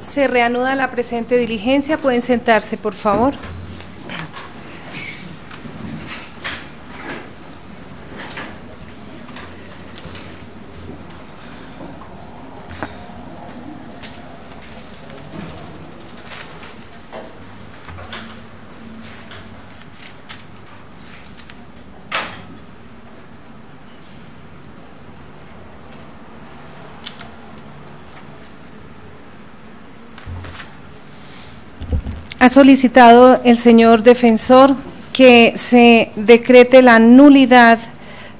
Se reanuda la presente diligencia. Pueden sentarse, por favor. Ha solicitado el señor defensor que se decrete la nulidad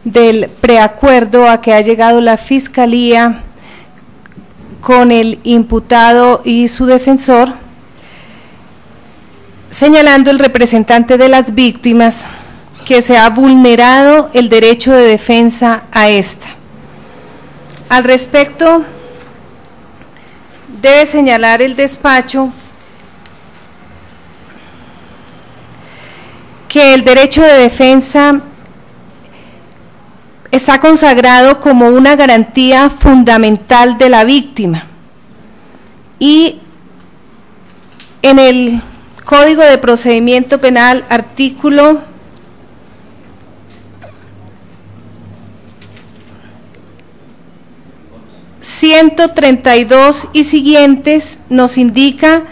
del preacuerdo a que ha llegado la Fiscalía con el imputado y su defensor, señalando el representante de las víctimas que se ha vulnerado el derecho de defensa a esta. Al respecto, debe señalar el despacho que el derecho de defensa está consagrado como una garantía fundamental de la víctima y en el Código de Procedimiento Penal, artículo 132 y siguientes nos indica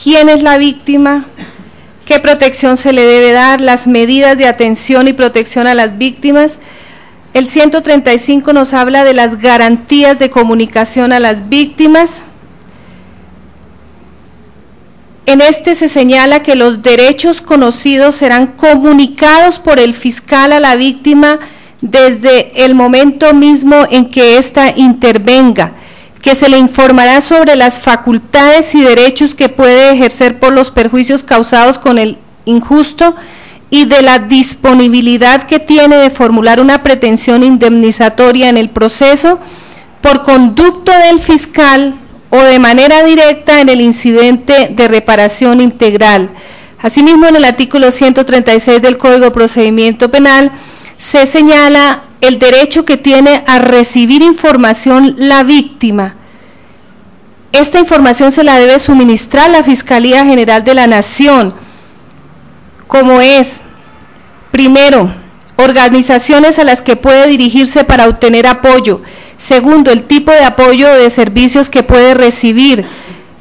quién es la víctima, qué protección se le debe dar, las medidas de atención y protección a las víctimas. El 135 nos habla de las garantías de comunicación a las víctimas. En este se señala que los derechos conocidos serán comunicados por el fiscal a la víctima desde el momento mismo en que ésta intervenga, que se le informará sobre las facultades y derechos que puede ejercer por los perjuicios causados con el injusto y de la disponibilidad que tiene de formular una pretensión indemnizatoria en el proceso por conducto del fiscal o de manera directa en el incidente de reparación integral. Asimismo, en el artículo 136 del Código de Procedimiento Penal se señala el derecho que tiene a recibir información la víctima. Esta información se la debe suministrar la Fiscalía General de la Nación, como es, primero, organizaciones a las que puede dirigirse para obtener apoyo; segundo, el tipo de apoyo o de servicios que puede recibir;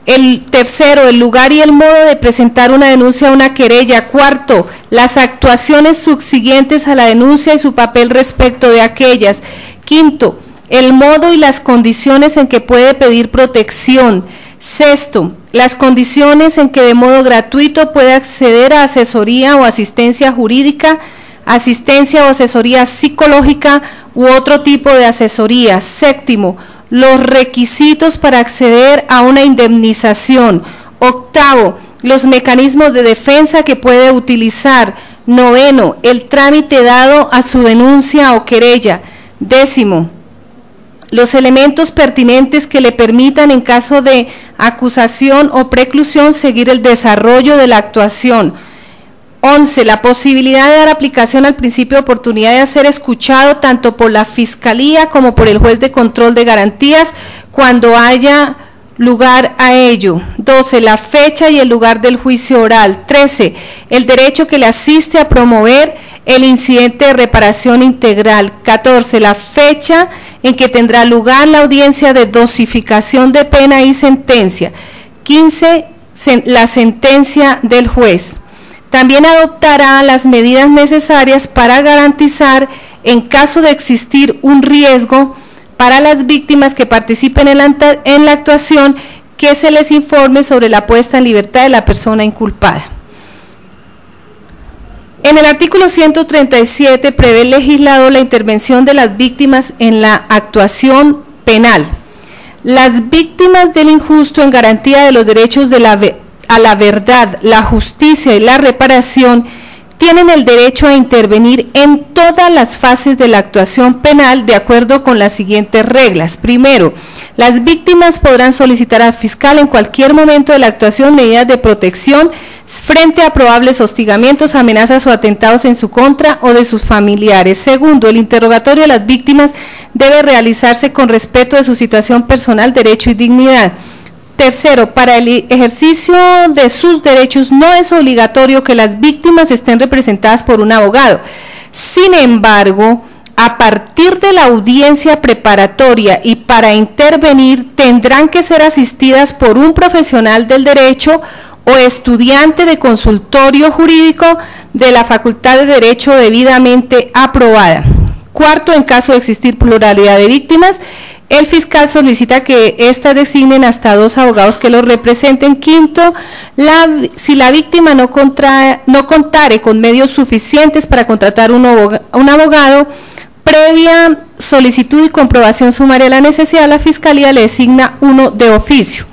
el tercero, el lugar y el modo de presentar una denuncia o una querella; cuarto, las actuaciones subsiguientes a la denuncia y su papel respecto de aquellas; quinto, el modo y las condiciones en que puede pedir protección; sexto, las condiciones en que de modo gratuito puede acceder a asesoría o asistencia jurídica, asistencia o asesoría psicológica u otro tipo de asesoría; séptimo, los requisitos para acceder a una indemnización; octavo, los mecanismos de defensa que puede utilizar; noveno, el trámite dado a su denuncia o querella; décimo, los elementos pertinentes que le permitan en caso de acusación o preclusión seguir el desarrollo de la actuación; 11, la posibilidad de dar aplicación al principio de oportunidad de ser escuchado tanto por la Fiscalía como por el juez de control de garantías cuando haya lugar a ello; 12, la fecha y el lugar del juicio oral; 13, el derecho que le asiste a promover el incidente de reparación integral; 14, la fecha en que tendrá lugar la audiencia de dosificación de pena y sentencia; 15, la sentencia del juez. También adoptará las medidas necesarias para garantizar, en caso de existir un riesgo para las víctimas que participen en la actuación, que se les informe sobre la puesta en libertad de la persona inculpada. En el artículo 137 prevé el legislador la intervención de las víctimas en la actuación penal. Las víctimas del injusto, en garantía de los derechos a la verdad, la justicia y la reparación, tienen el derecho a intervenir en todas las fases de la actuación penal de acuerdo con las siguientes reglas. Primero, las víctimas podrán solicitar al fiscal en cualquier momento de la actuación medidas de protección frente a probables hostigamientos, amenazas o atentados en su contra o de sus familiares. Segundo, el interrogatorio de las víctimas debe realizarse con respeto de su situación personal, derecho y dignidad. Tercero, para el ejercicio de sus derechos no es obligatorio que las víctimas estén representadas por un abogado. Sin embargo, a partir de la audiencia preparatoria y para intervenir tendrán que ser asistidas por un profesional del derecho o estudiante de consultorio jurídico de la Facultad de Derecho debidamente aprobada. Cuarto, en caso de existir pluralidad de víctimas, el fiscal solicita que éstas designen hasta 2 abogados que los representen. Quinto, si la víctima no contare con medios suficientes para contratar un abogado, previa solicitud y comprobación sumaria de la necesidad, la Fiscalía le designa uno de oficio.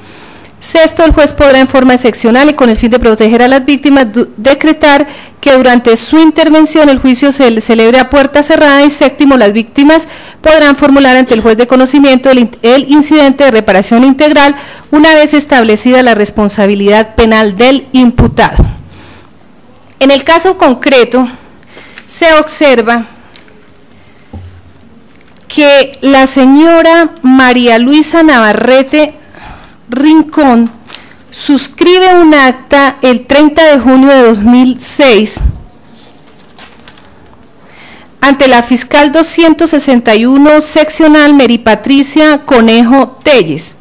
Sexto, el juez podrá en forma excepcional y con el fin de proteger a las víctimas decretar que durante su intervención el juicio se celebre a puerta cerrada. Y séptimo, las víctimas podrán formular ante el juez de conocimiento el incidente de reparación integral una vez establecida la responsabilidad penal del imputado. En el caso concreto se observa que la señora María Luisa Navarrete Rincón suscribe un acta el 30 de junio de 2006 ante la fiscal 261 seccional Mary Patricia Conejo Telles.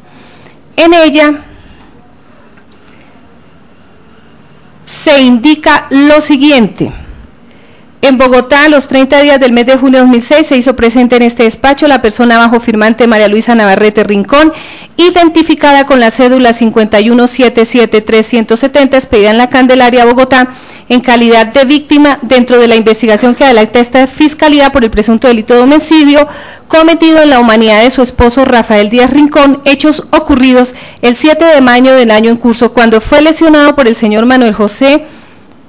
En ella se indica lo siguiente: en Bogotá, a los 30 días del mes de junio de 2006, se hizo presente en este despacho la persona bajo firmante María Luisa Navarrete Rincón, identificada con la cédula 51773-170, expedida en la Candelaria, Bogotá, en calidad de víctima dentro de la investigación que adelanta esta Fiscalía por el presunto delito de homicidio cometido en la humanidad de su esposo Rafael Díaz Rincón, hechos ocurridos el 7 de mayo del año en curso, cuando fue lesionado por el señor Manuel José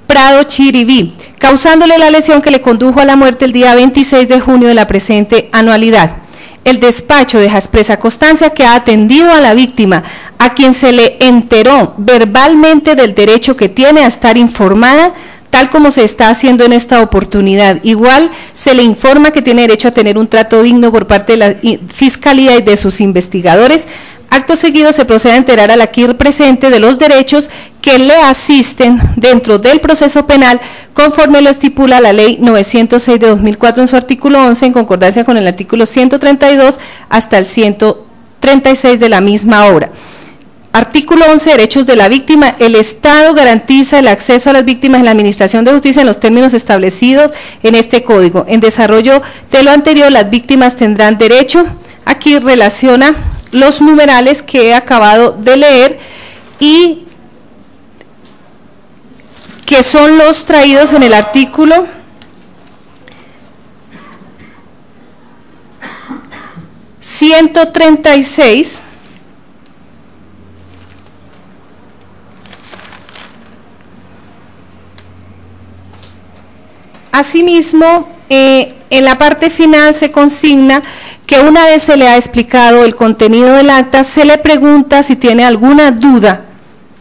Prado Chiribí, causándole la lesión que le condujo a la muerte el día 26 de junio de la presente anualidad. El despacho deja expresa constancia que ha atendido a la víctima, a quien se le enteró verbalmente del derecho que tiene a estar informada, tal como se está haciendo en esta oportunidad. Igual se le informa que tiene derecho a tener un trato digno por parte de la Fiscalía y de sus investigadores. Acto seguido se procede a enterar al aquí presente de los derechos que le asisten dentro del proceso penal, conforme lo estipula la Ley 906 de 2004 en su artículo 11, en concordancia con el artículo 132 hasta el 136 de la misma obra. Artículo 11, derechos de la víctima. El Estado garantiza el acceso a las víctimas en la administración de justicia en los términos establecidos en este código. En desarrollo de lo anterior, las víctimas tendrán derecho, aquí relaciona los numerales que he acabado de leer y que son los traídos en el artículo 136 Asimismo, en la parte final se consigna que una vez se le ha explicado el contenido del acta, se le pregunta si tiene alguna duda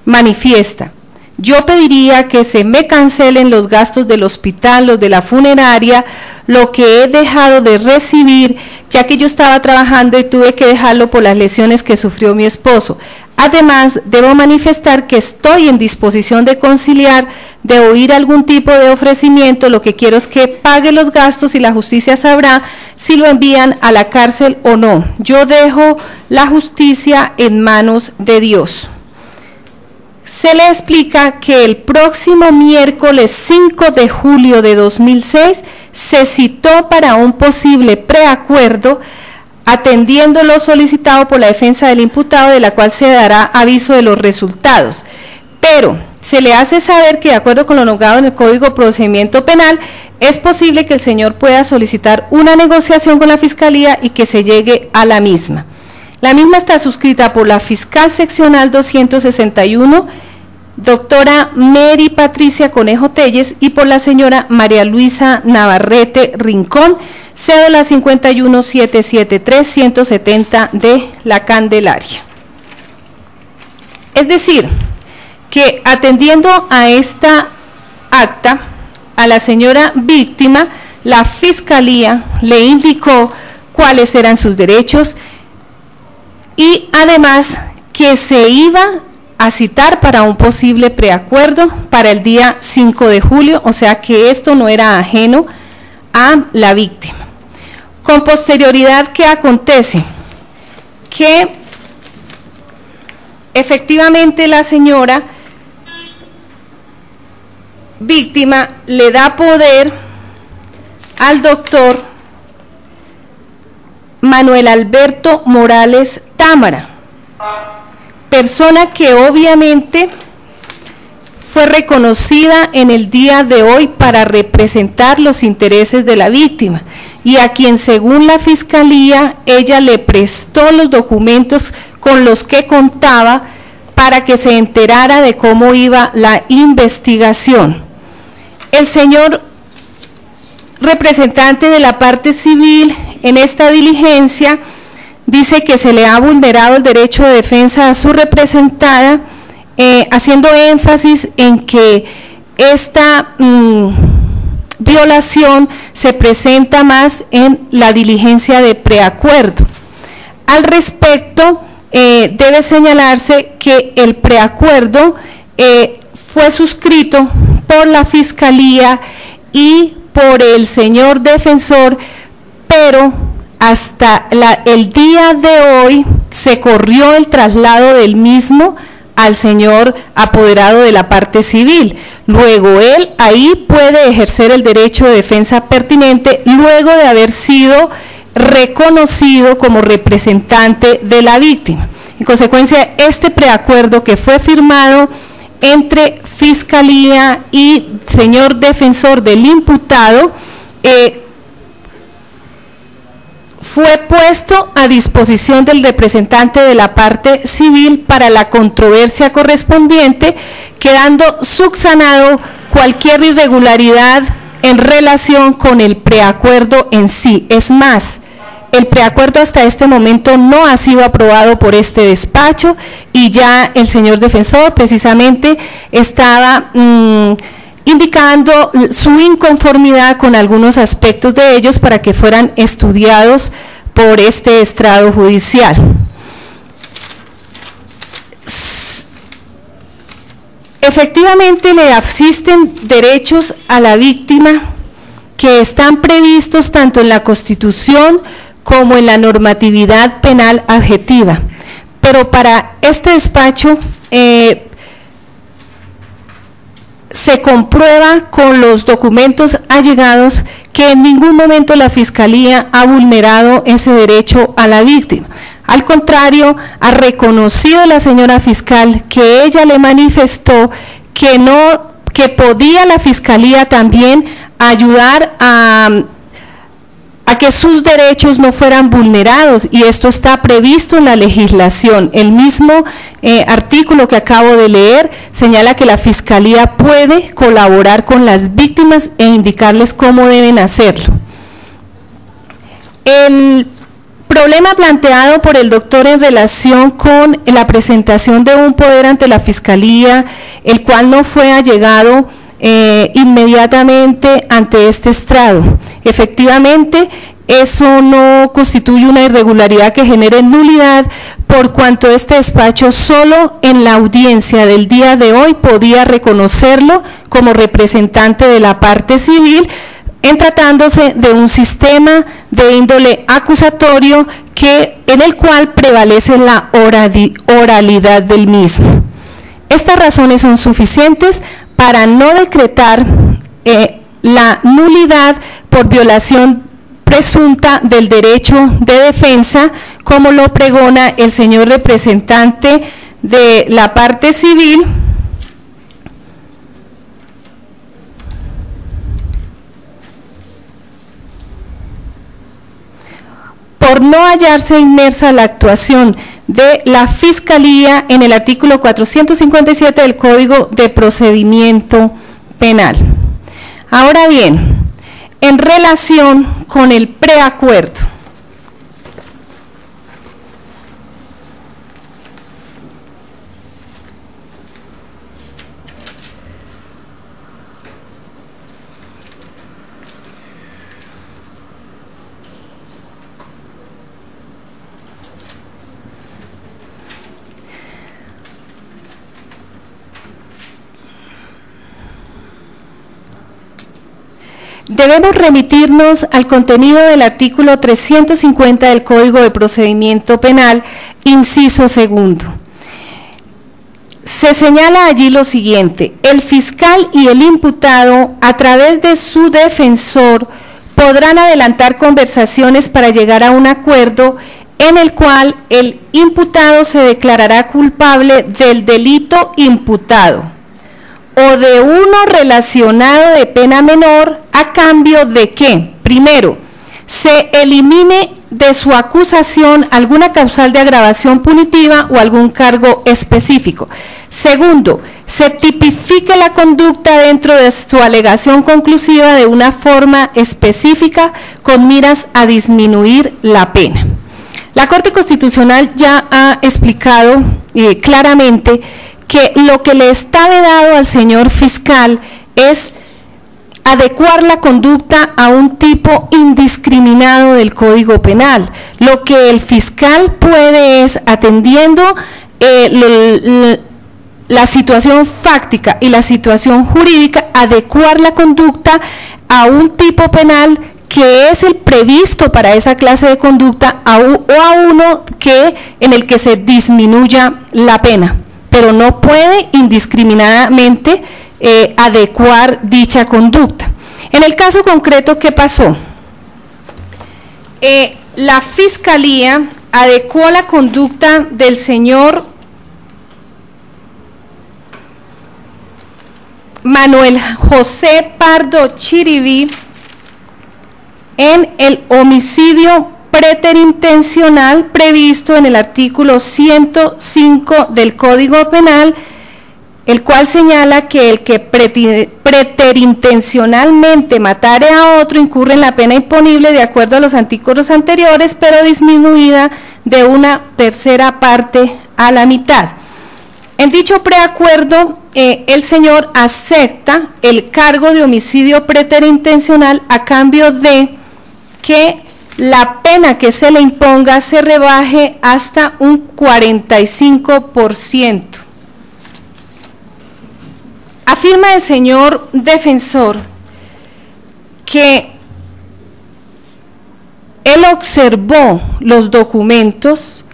manifiesta. Yo pediría que se me cancelen los gastos del hospital, los de la funeraria, lo que he dejado de recibir, ya que yo estaba trabajando y tuve que dejarlo por las lesiones que sufrió mi esposo. Además, debo manifestar que estoy en disposición de conciliar, de oír algún tipo de ofrecimiento. Lo que quiero es que pague los gastos y la justicia sabrá si lo envían a la cárcel o no. Yo dejo la justicia en manos de Dios. Se le explica que el próximo miércoles 5 de julio de 2006 se citó para un posible preacuerdo, atendiendo lo solicitado por la defensa del imputado, de la cual se dará aviso de los resultados. Pero se le hace saber que, de acuerdo con lo nombrado en el Código de Procedimiento Penal, es posible que el señor pueda solicitar una negociación con la Fiscalía y que se llegue a la misma. La misma está suscrita por la fiscal seccional 261, doctora Mary Patricia Conejo Telles, y por la señora María Luisa Navarrete Rincón, cédula 51773-170 de la Candelaria. Es decir, que atendiendo a esta acta, a la señora víctima, la Fiscalía le indicó cuáles eran sus derechos y además que se iba a citar para un posible preacuerdo para el día 5 de julio, o sea que esto no era ajeno a la víctima. Con posterioridad, ¿qué acontece? Que efectivamente la señora víctima le da poder al doctor Manuel Alberto Morales Támara, persona que obviamente fue reconocida en el día de hoy para representar los intereses de la víctima y a quien, según la Fiscalía, ella le prestó los documentos con los que contaba para que se enterara de cómo iba la investigación. El señor representante de la parte civil en esta diligencia dice que se le ha vulnerado el derecho de defensa a su representada, haciendo énfasis en que esta violación se presenta más en la diligencia de preacuerdo. Al respecto, debe señalarse que el preacuerdo fue suscrito por la Fiscalía y por el señor defensor, pero hasta el día de hoy se corrió el traslado del mismo al señor apoderado de la parte civil. Luego él ahí puede ejercer el derecho de defensa pertinente luego de haber sido reconocido como representante de la víctima. En consecuencia, este preacuerdo que fue firmado entre Fiscalía y señor defensor del imputado fue puesto a disposición del representante de la parte civil para la controversia correspondiente, quedando subsanado cualquier irregularidad en relación con el preacuerdo en sí. Es más, el preacuerdo hasta este momento no ha sido aprobado por este despacho y ya el señor defensor precisamente estaba indicando su inconformidad con algunos aspectos de ellos para que fueran estudiados por este estrado judicial. Efectivamente, le asisten derechos a la víctima que están previstos tanto en la Constitución como en la normatividad penal objetiva, pero para este despacho se comprueba con los documentos allegados que en ningún momento la Fiscalía ha vulnerado ese derecho a la víctima. Al contrario, ha reconocido la señora fiscal que ella le manifestó que podía la Fiscalía también ayudar a que sus derechos no fueran vulnerados, y esto está previsto en la legislación. El mismo artículo que acabo de leer señala que la Fiscalía puede colaborar con las víctimas e indicarles cómo deben hacerlo. El problema planteado por el doctor en relación con la presentación de un poder ante la Fiscalía, el cual no fue allegado inmediatamente ante este estrado. Efectivamente, eso no constituye una irregularidad que genere nulidad, por cuanto este despacho solo en la audiencia del día de hoy podía reconocerlo como representante de la parte civil, en tratándose de un sistema de índole acusatorio en el cual prevalece la oralidad del mismo. Estas razones son suficientes para no decretar la nulidad por violación presunta del derecho de defensa, como lo pregona el señor representante de la parte civil, por no hallarse inmersa la actuación de la Fiscalía en el artículo 457 del Código de Procedimiento Penal. Ahora bien, en relación con el preacuerdo, debemos remitirnos al contenido del artículo 350 del Código de Procedimiento Penal, inciso segundo. Se señala allí lo siguiente: el fiscal y el imputado, a través de su defensor, podrán adelantar conversaciones para llegar a un acuerdo en el cual el imputado se declarará culpable del delito imputado o de uno relacionado de pena menor, a cambio de que, primero, se elimine de su acusación alguna causal de agravación punitiva o algún cargo específico. Segundo, se tipifique la conducta dentro de su alegación conclusiva de una forma específica con miras a disminuir la pena. La Corte Constitucional ya ha explicado claramente que lo que le está vedado al señor fiscal es adecuar la conducta a un tipo indiscriminado del Código Penal. Lo que el fiscal puede es, atendiendo la situación fáctica y la situación jurídica, adecuar la conducta a un tipo penal que es el previsto para esa clase de conducta o a uno en el que se disminuya la pena, pero no puede indiscriminadamente adecuar dicha conducta. En el caso concreto, ¿qué pasó? La Fiscalía adecuó la conducta del señor Manuel José Pardo Chiriví en el homicidio preterintencional previsto en el artículo 105 del Código Penal, el cual señala que el que preterintencionalmente matare a otro incurre en la pena imponible de acuerdo a los artículos anteriores, pero disminuida de una tercera parte a la mitad. En dicho preacuerdo, el señor acepta el cargo de homicidio preterintencional a cambio de que la pena que se le imponga se rebaje hasta un 45%. Afirma el señor defensor que él observó los documentos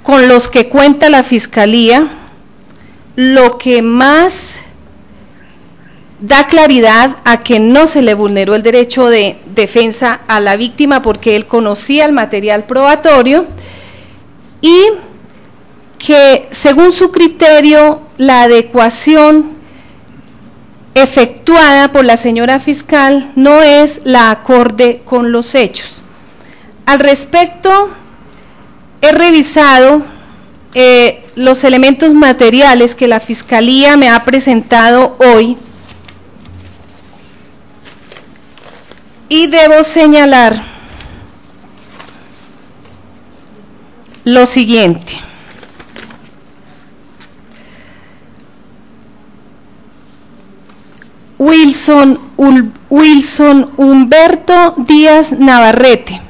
con los que cuenta la Fiscalía, lo que más da claridad a que no se le vulneró el derecho de defensa a la víctima porque él conocía el material probatorio y que según su criterio la adecuación efectuada por la señora fiscal no es la acorde con los hechos. Al respecto, he revisado los elementos materiales que la Fiscalía me ha presentado hoy y debo señalar lo siguiente. Wilson Humberto Díaz Navarrete,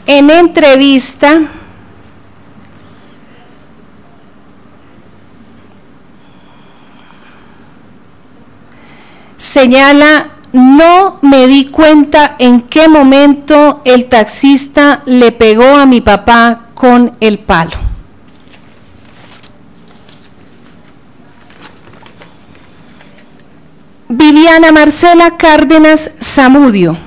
en entrevista señala: no me di cuenta en qué momento el taxista le pegó a mi papá con el palo. Viviana Marcela Cárdenas Zamudio.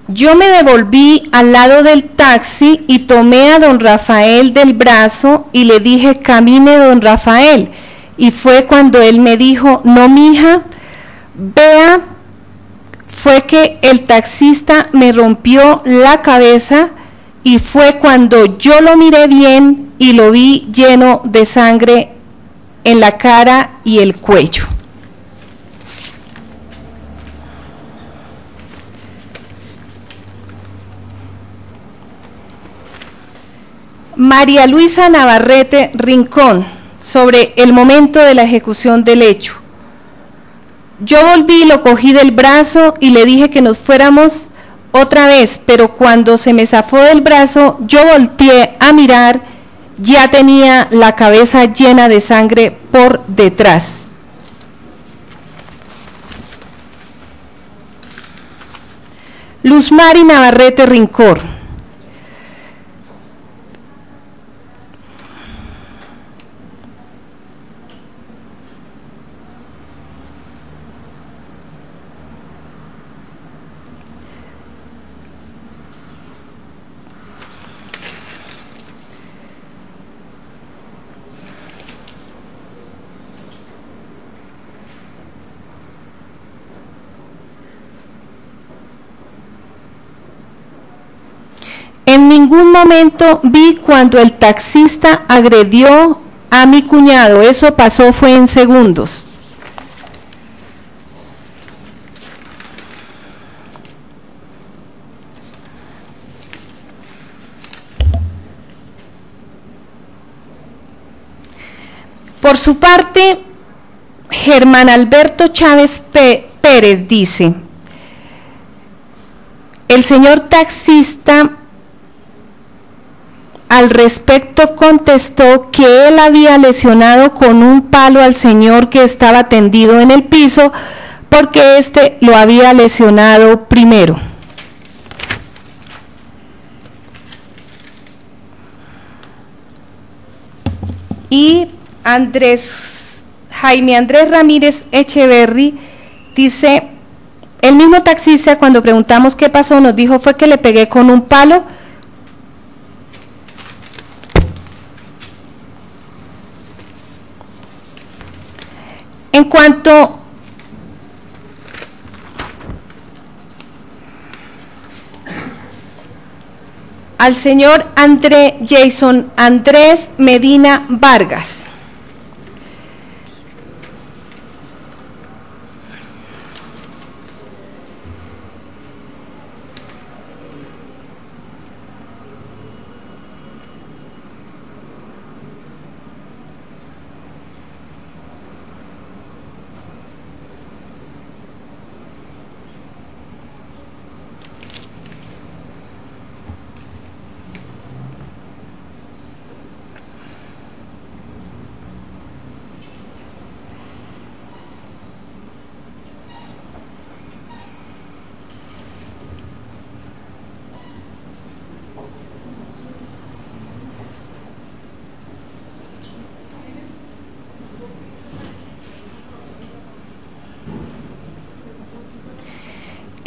Yo me devolví al lado del taxi y tomé a don Rafael del brazo y le dije: camine, don Rafael. Y fue cuando él me dijo: no, mija, vea, fue que el taxista me rompió la cabeza y fue cuando yo lo miré bien y lo vi lleno de sangre en la cara y el cuello. María Luisa Navarrete Rincón. sobre el momento de la ejecución del hecho. Yo volví, lo cogí del brazo y le dije que nos fuéramos otra vez, pero cuando se me zafó del brazo, yo volteé a mirar, ya tenía la cabeza llena de sangre por detrás. Luzmari Navarrete Rincor. En ningún momento vi cuando el taxista agredió a mi cuñado, eso pasó fue en segundos. Por su parte, Germán Alberto Chávez Pérez dice, el señor taxista al respecto contestó que él había lesionado con un palo al señor que estaba tendido en el piso porque éste lo había lesionado primero. Y Jaime Andrés Ramírez Echeverry dice, el mismo taxista cuando preguntamos qué pasó nos dijo fue que le pegué con un palo. En cuanto al señor Jason Andrés Medina Vargas,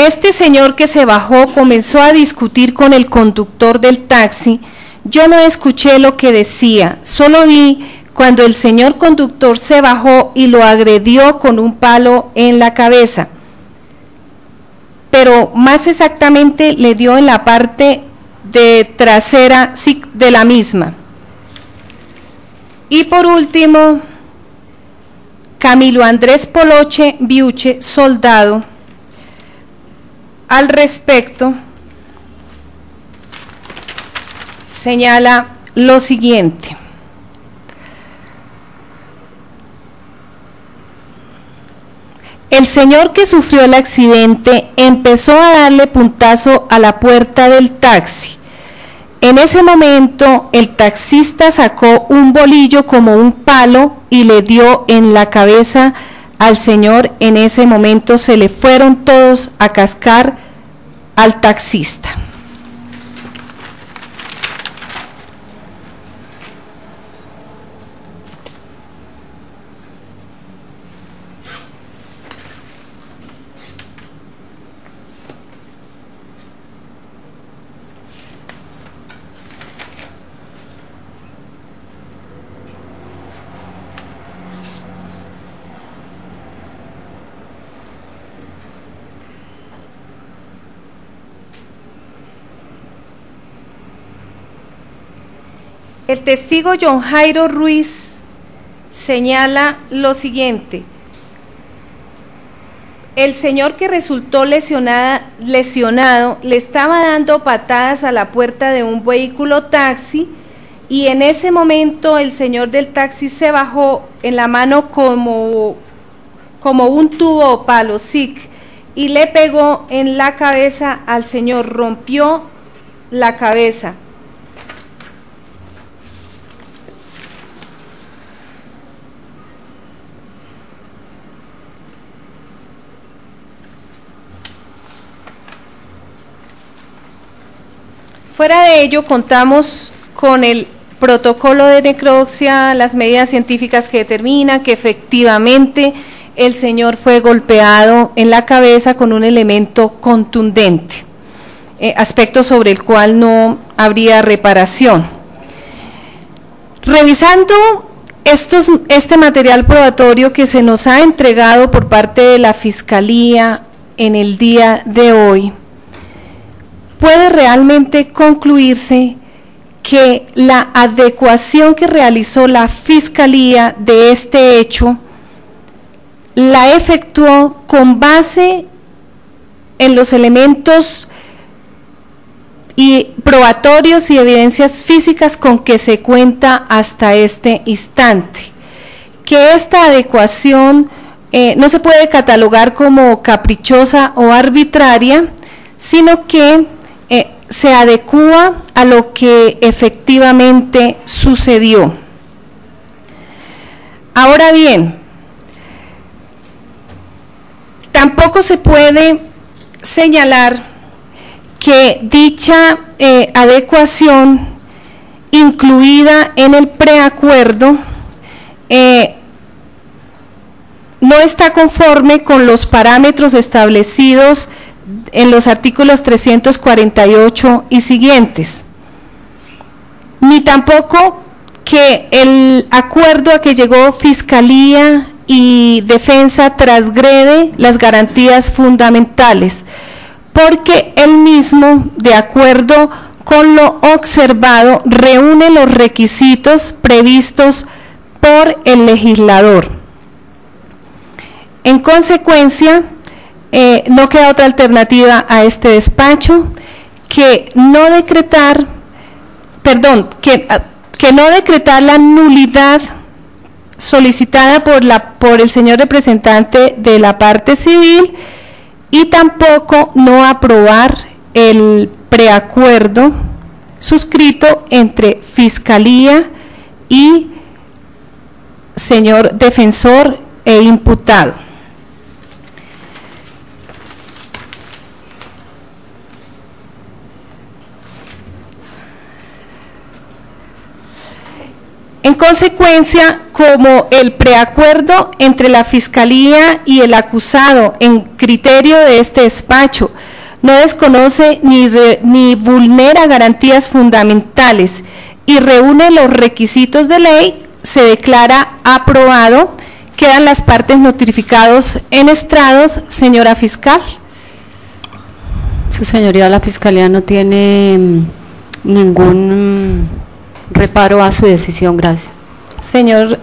este señor que se bajó comenzó a discutir con el conductor del taxi. Yo no escuché lo que decía, solo vi cuando el señor conductor se bajó y lo agredió con un palo en la cabeza, pero más exactamente le dio en la parte de trasera de la misma. Y por último, Camilo Andrés Poloche Biuche, soldado, al respecto señala lo siguiente. El señor que sufrió el accidente empezó a darle puntazo a la puerta del taxi. En ese momento el taxista sacó un bolillo como un palo y le dio en la cabeza al señor. En ese momento se le fueron todos a cascar al taxista. El testigo John Jairo Ruiz señala lo siguiente. El señor que resultó lesionado le estaba dando patadas a la puerta de un vehículo taxi y en ese momento el señor del taxi se bajó en la mano como un tubo o palo, SIC, y le pegó en la cabeza al señor, rompió la cabeza. Fuera de ello, contamos con el protocolo de necropsia, las medidas científicas que determinan que efectivamente el señor fue golpeado en la cabeza con un elemento contundente, aspecto sobre el cual no habría reparación. Revisando este material probatorio que se nos ha entregado por parte de la Fiscalía en el día de hoy, puede realmente concluirse que la adecuación que realizó la Fiscalía de este hecho la efectuó con base en los elementos y probatorios y evidencias físicas con que se cuenta hasta este instante, que esta adecuación no se puede catalogar como caprichosa o arbitraria, sino que se adecúa a lo que efectivamente sucedió. Ahora bien, tampoco se puede señalar que dicha adecuación incluida en el preacuerdo no está conforme con los parámetros establecidos en los artículos 348 y siguientes, ni tampoco que el acuerdo a que llegó Fiscalía y Defensa transgrede las garantías fundamentales, porque el mismo, de acuerdo con lo observado, reúne los requisitos previstos por el legislador. En consecuencia, no queda otra alternativa a este despacho que no decretar, que no decretar la nulidad solicitada por el señor representante de la parte civil y tampoco no aprobar el preacuerdo suscrito entre Fiscalía y señor defensor e imputado. En consecuencia, como el preacuerdo entre la Fiscalía y el acusado en criterio de este despacho no desconoce ni vulnera garantías fundamentales y reúne los requisitos de ley, se declara aprobado. Quedan las partes notificados en estrados, señora fiscal. Su señoría, la Fiscalía no tiene ningún reparo a su decisión, gracias. Señor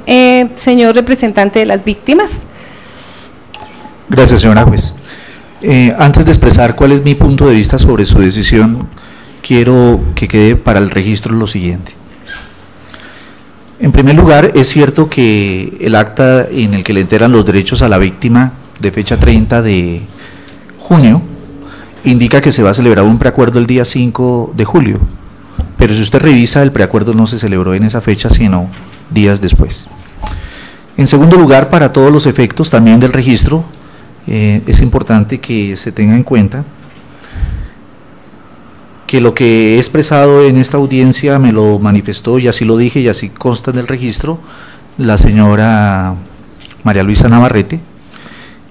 representante de las víctimas. Gracias, señora juez. Antes de expresar cuál es mi punto de vista sobre su decisión, quiero que quede para el registro lo siguiente. En primer lugar, es cierto que el acta en el que le enteran los derechos a la víctima de fecha 30 de junio indica que se va a celebrar un preacuerdo el día 5 de julio. Pero si usted revisa, el preacuerdo no se celebró en esa fecha, sino días después. En segundo lugar, para todos los efectos también del registro, es importante que se tenga en cuenta que lo que he expresado en esta audiencia me lo manifestó, y así lo dije, y así consta en el registro, la señora María Luisa Navarrete.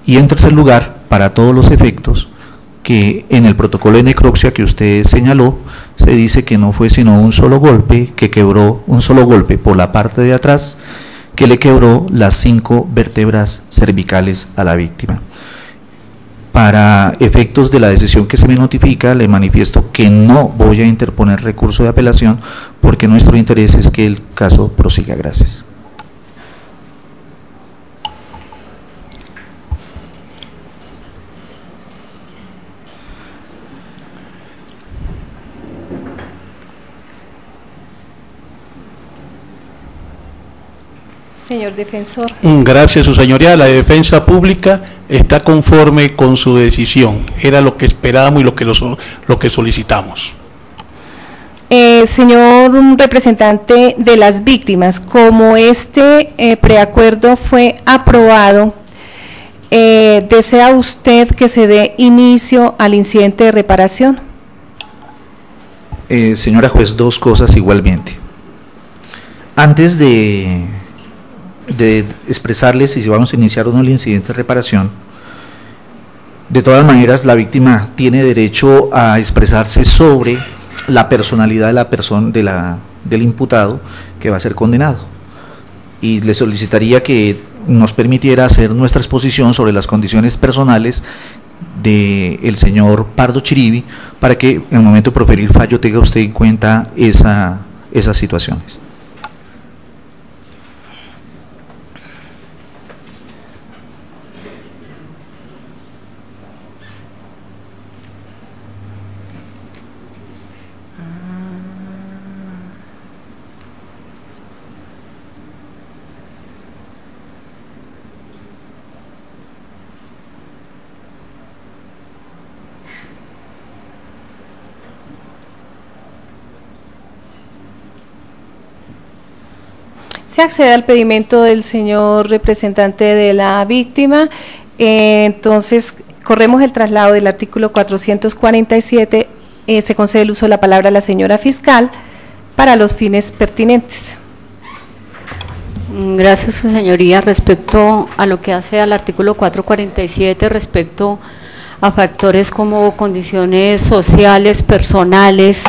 Y en tercer lugar, para todos los efectos, que en el protocolo de necropsia que usted señaló, se dice que no fue sino un solo golpe, que quebró un solo golpe por la parte de atrás, que le quebró las 5 vértebras cervicales a la víctima. Para efectos de la decisión que se me notifica, le manifiesto que no voy a interponer recurso de apelación, porque nuestro interés es que el caso prosiga. Gracias. Señor defensor. Gracias, su señoría. La defensa pública está conforme con su decisión. Era lo que esperábamos y lo que solicitamos. Señor representante de las víctimas, como este preacuerdo fue aprobado, ¿desea usted que se dé inicio al incidente de reparación? Señora juez, dos cosas igualmente. Antes de expresarles si vamos a iniciar o no el incidente de reparación, de todas maneras la víctima tiene derecho a expresarse sobre la personalidad de la persona del imputado que va a ser condenado, y le solicitaría que nos permitiera hacer nuestra exposición sobre las condiciones personales del señor Pardo Chiribi, para que en el momento de proferir fallo tenga usted en cuenta esas situaciones. Se accede al pedimento del señor representante de la víctima, entonces corremos el traslado del artículo 447, se concede el uso de la palabra a la señora fiscal para los fines pertinentes. Gracias, su señoría. Respecto a lo que hace al artículo 447, respecto a factores como condiciones sociales, personales,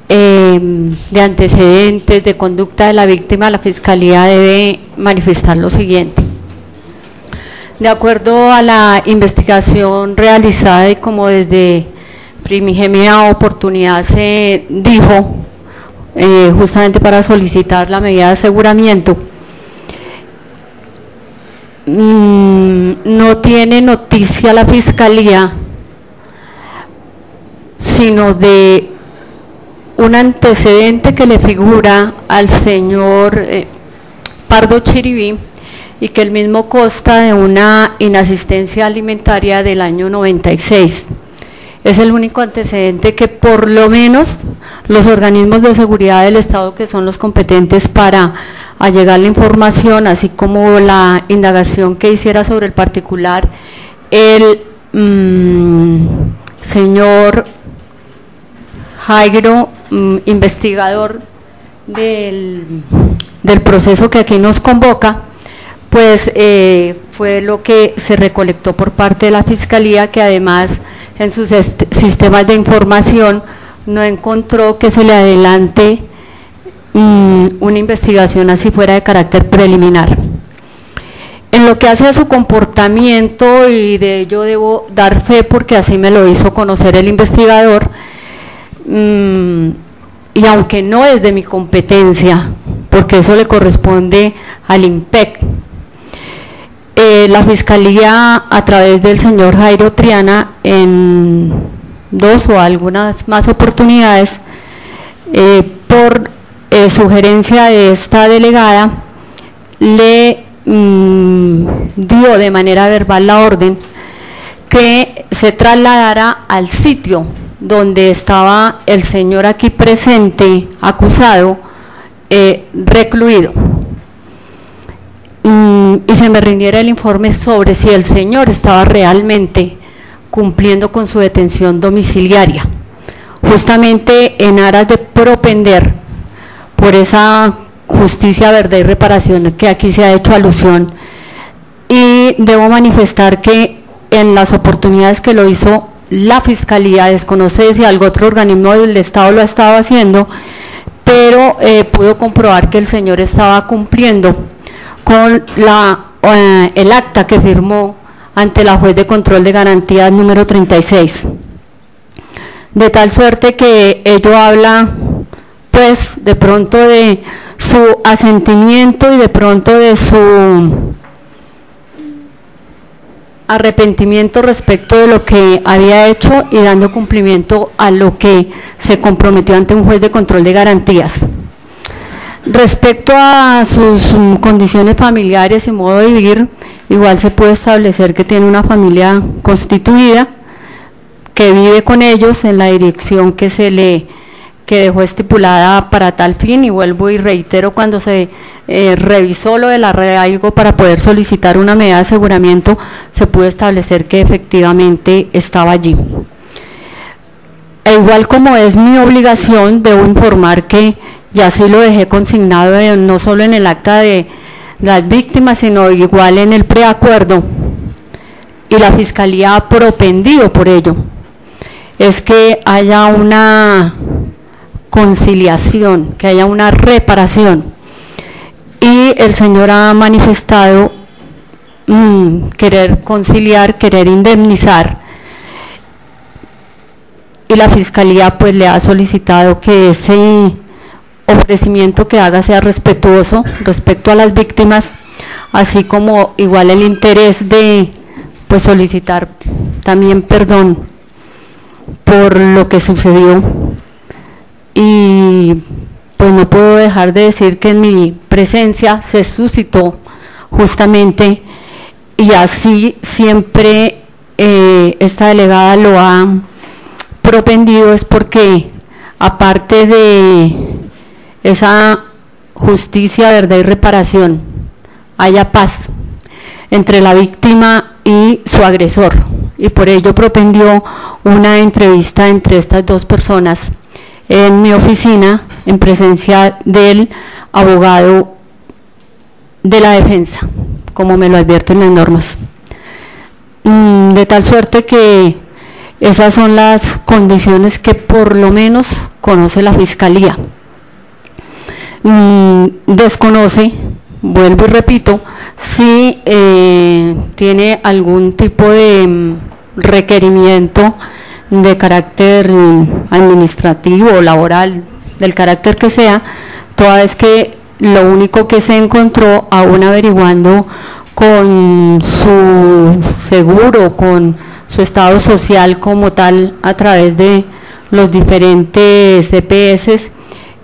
de antecedentes, de conducta de la víctima, la Fiscalía debe manifestar lo siguiente. De acuerdo a la investigación realizada y como desde primigenia oportunidad se dijo, justamente para solicitar la medida de aseguramiento, no tiene noticia la Fiscalía sino de un antecedente que le figura al señor Pardo Chiribi y que el mismo consta de una inasistencia alimentaria del año 96. Es el único antecedente que por lo menos los organismos de seguridad del Estado, que son los competentes para allegar la información, así como la indagación que hiciera sobre el particular, el señor Jairo, investigador del proceso que aquí nos convoca, pues fue lo que se recolectó por parte de la Fiscalía, que además en sus sistemas de información no encontró que se le adelante una investigación así fuera de carácter preliminar. En lo que hace a su comportamiento, y de ello debo dar fe porque así me lo hizo conocer el investigador, y aunque no es de mi competencia, porque eso le corresponde al IMPEC, la Fiscalía, a través del señor Jairo Triana, en dos o algunas más oportunidades, por sugerencia de esta delegada, le dio de manera verbal la orden que se trasladara al sitio donde estaba el señor aquí presente, acusado, recluido, y se me rindiera el informe sobre si el señor estaba realmente cumpliendo con su detención domiciliaria, justamente en aras de propender por esa justicia, verdad y reparación que aquí se ha hecho alusión. Y debo manifestar que en las oportunidades que lo hizo la Fiscalía, desconoce si algún otro organismo del Estado lo ha estado haciendo, pero pudo comprobar que el señor estaba cumpliendo con el acta que firmó ante la juez de control de garantías número 36. De tal suerte que ello habla, pues, de pronto de su asentimiento y de pronto de su arrepentimiento respecto de lo que había hecho y dando cumplimiento a lo que se comprometió ante un juez de control de garantías. Respecto a sus condiciones familiares y modo de vivir, igual se puede establecer que tiene una familia constituida, que vive con ellos en la dirección que dejó estipulada para tal fin, y vuelvo y reitero, cuando se revisó lo del arraigo para poder solicitar una medida de aseguramiento, se pudo establecer que efectivamente estaba allí. E igual como es mi obligación, debo informar que ya sí lo dejé consignado no solo en el acta de las víctimas, sino igual en el preacuerdo, y la Fiscalía ha propendido por ello, es que haya una conciliación, que haya una reparación, y el señor ha manifestado querer conciliar, querer indemnizar, y la Fiscalía pues le ha solicitado que ese ofrecimiento que haga sea respetuoso respecto a las víctimas, así como igual el interés de pues solicitar también perdón por lo que sucedió. Y pues no puedo dejar de decir que en mi presencia se suscitó justamente, y así siempre esta delegada lo ha propendido, es porque aparte de esa justicia, verdad y reparación, haya paz entre la víctima y su agresor, y por ello propendió una entrevista entre estas dos personas en mi oficina, en presencia del abogado de la defensa, como me lo advierten las normas. De tal suerte que esas son las condiciones que por lo menos conoce la Fiscalía. Desconoce, vuelvo y repito, si tiene algún tipo de requerimiento de carácter administrativo o laboral, del carácter que sea, toda vez que lo único que se encontró, aún averiguando con su seguro, con su estado social como tal, a través de los diferentes EPS,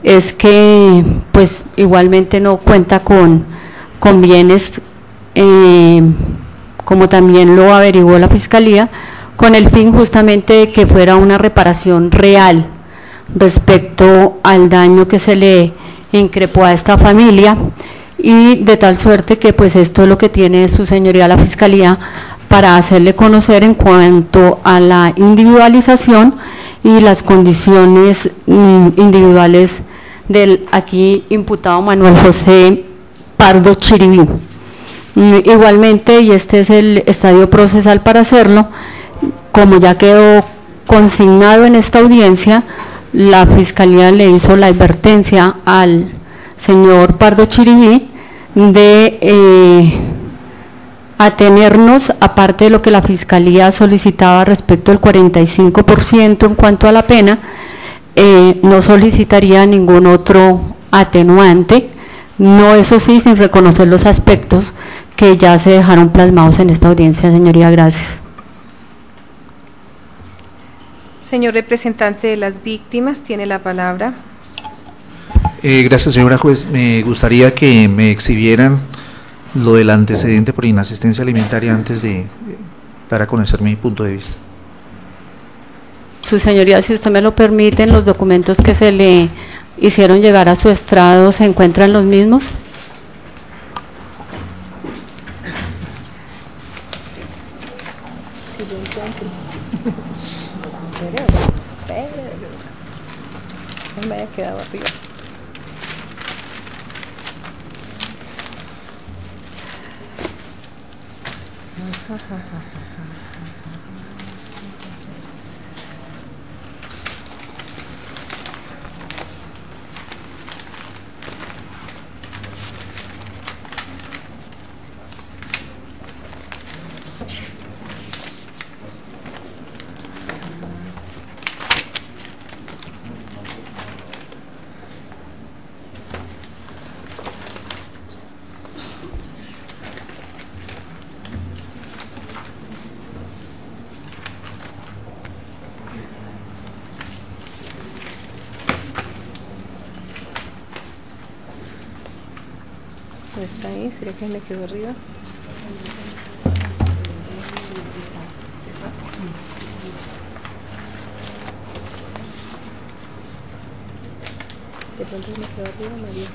es que pues igualmente no cuenta con bienes, como también lo averiguó la Fiscalía, con el fin justamente de que fuera una reparación real respecto al daño que se le increpó a esta familia, y de tal suerte que pues esto es lo que tiene su señoría la Fiscalía para hacerle conocer en cuanto a la individualización y las condiciones individuales del aquí imputado Manuel José Pardo Chiribí. Igualmente, y este es el estadio procesal para hacerlo, como ya quedó consignado en esta audiencia, la Fiscalía le hizo la advertencia al señor Pardo Chiribí de atenernos, aparte de lo que la Fiscalía solicitaba respecto al 45% en cuanto a la pena, no solicitaría ningún otro atenuante, no, eso sí, sin reconocer los aspectos que ya se dejaron plasmados en esta audiencia, señoría. Gracias. Señor representante de las víctimas, tiene la palabra. Gracias, señora juez. Me gustaría que me exhibieran lo del antecedente por inasistencia alimentaria antes de dar a conocer mi punto de vista. Su señoría, si usted me lo permite, los documentos que se le hicieron llegar a su estrado, ¿se encuentran los mismos? No me haya quedado arriba. No está ahí, ¿sería que me quedó arriba? De pronto me quedó arriba, María.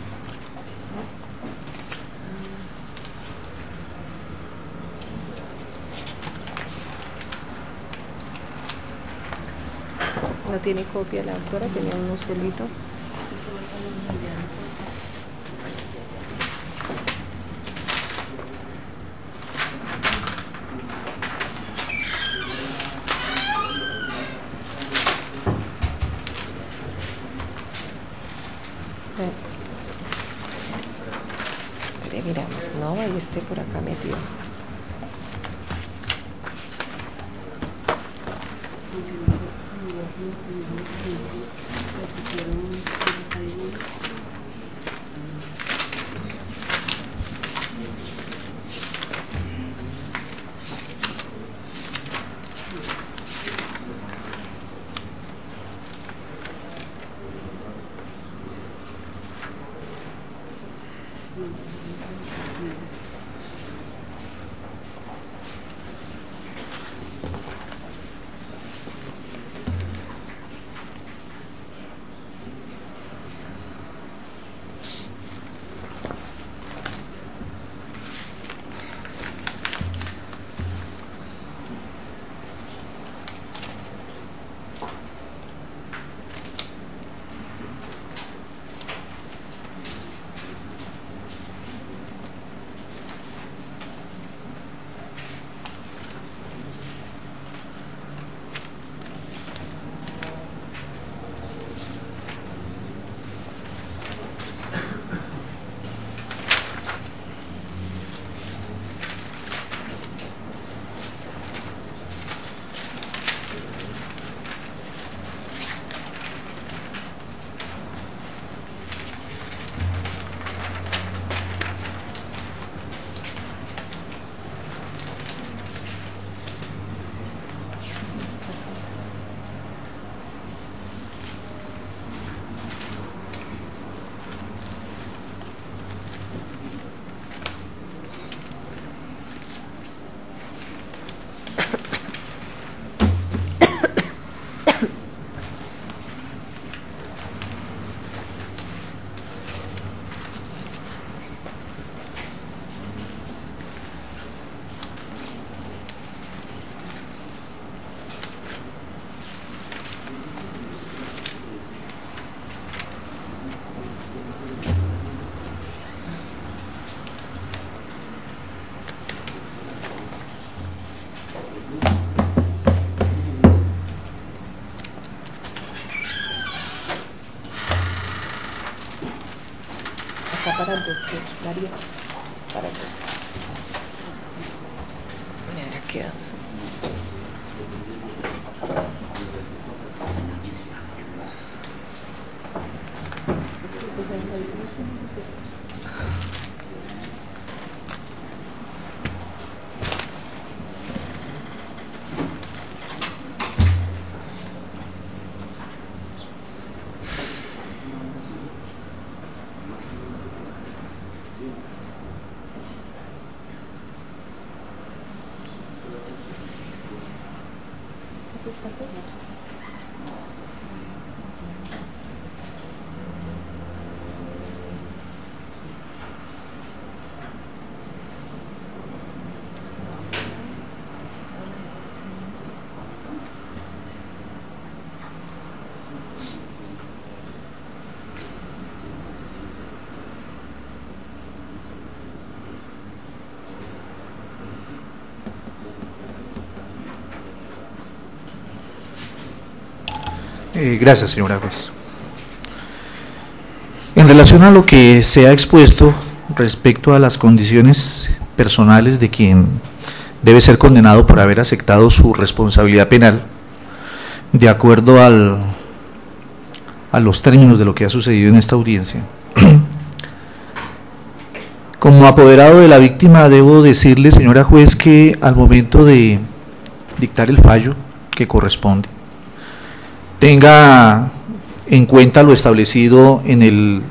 No tiene copia la autora, tenía uno solito. Miramos, no, ahí esté por acá metido. Para el doctor, María, para que me haya quedado. Gracias, señora juez. En relación a lo que se ha expuesto respecto a las condiciones personales de quien debe ser condenado por haber aceptado su responsabilidad penal, de acuerdo a los términos de lo que ha sucedido en esta audiencia, como apoderado de la víctima debo decirle, señora juez, que al momento de dictar el fallo que corresponde, tenga en cuenta lo establecido en el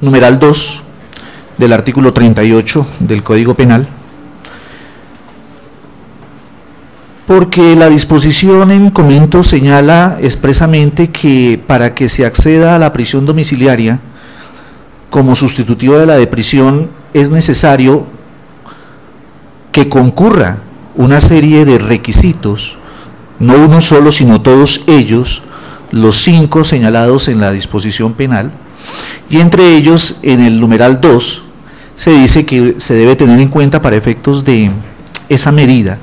numeral 2 del artículo 38 del Código Penal, porque la disposición en comento señala expresamente que para que se acceda a la prisión domiciliaria como sustitutiva de la de prisión es necesario que concurra una serie de requisitos, no uno solo, sino todos ellos, los 5 señalados en la disposición penal, y entre ellos en el numeral 2 se dice que se debe tener en cuenta para efectos de esa medida,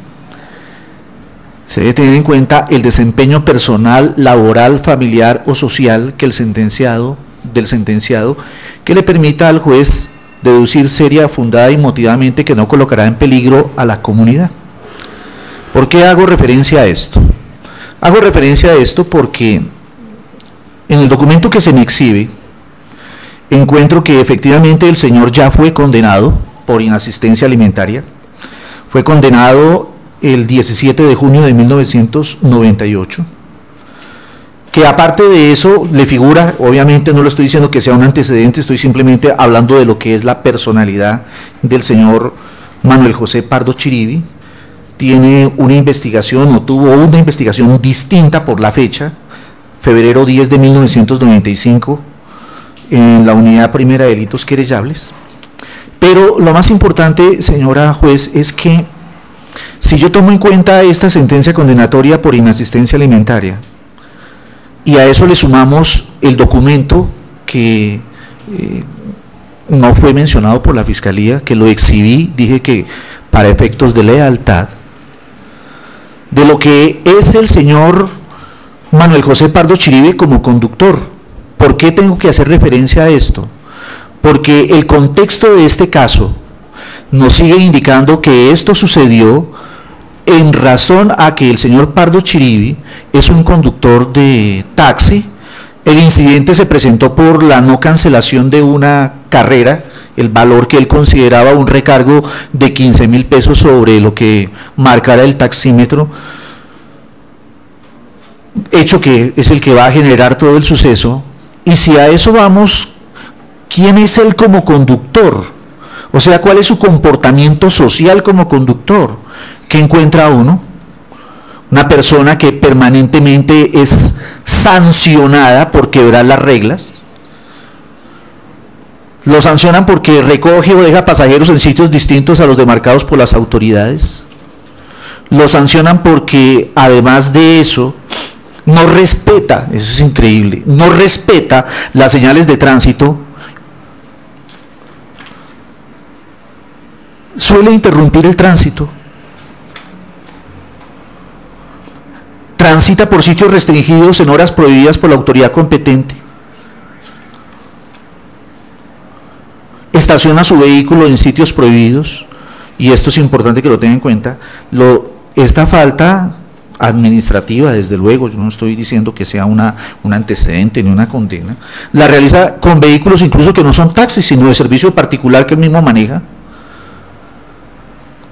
se debe tener en cuenta el desempeño personal, laboral, familiar o social que del sentenciado, que le permita al juez deducir seria, fundada y motivadamente que no colocará en peligro a la comunidad. ¿Por qué hago referencia a esto? Hago referencia a esto porque en el documento que se me exhibe encuentro que efectivamente el señor ya fue condenado por inasistencia alimentaria, fue condenado el 17 de junio de 1998, que aparte de eso le figura, obviamente no lo estoy diciendo que sea un antecedente, estoy simplemente hablando de lo que es la personalidad del señor Manuel José Pardo Chiribi. Tiene una investigación, o tuvo una investigación distinta por la fecha, febrero 10 de 1995, en la Unidad Primera de Delitos Querellables. Pero lo más importante, señora juez, es que si yo tomo en cuenta esta sentencia condenatoria por inasistencia alimentaria, y a eso le sumamos el documento que no fue mencionado por la Fiscalía, que lo exhibí, dije que para efectos de lealtad, de lo que es el señor Manuel José Pardo Chiribi como conductor. ¿Por qué tengo que hacer referencia a esto? Porque el contexto de este caso nos sigue indicando que esto sucedió en razón a que el señor Pardo Chiribi es un conductor de taxi. El incidente se presentó por la no cancelación de una carrera, el valor que él consideraba un recargo de 15.000 pesos sobre lo que marcara el taxímetro, hecho que es el que va a generar todo el suceso. Y si a eso vamos, ¿quién es él como conductor? O sea, ¿cuál es su comportamiento social como conductor? ¿Qué encuentra uno? Una persona que permanentemente es sancionada por quebrar las reglas. Lo sancionan porque recoge o deja pasajeros en sitios distintos a los demarcados por las autoridades. Lo sancionan porque, además de eso, no respeta, eso es increíble, no respeta las señales de tránsito, suele interrumpir el tránsito, transita por sitios restringidos en horas prohibidas por la autoridad competente, estaciona su vehículo en sitios prohibidos, y esto es importante que lo tengan en cuenta. Esta falta administrativa, desde luego, yo no estoy diciendo que sea un antecedente ni una condena, la realiza con vehículos incluso que no son taxis, sino de servicio particular que él mismo maneja.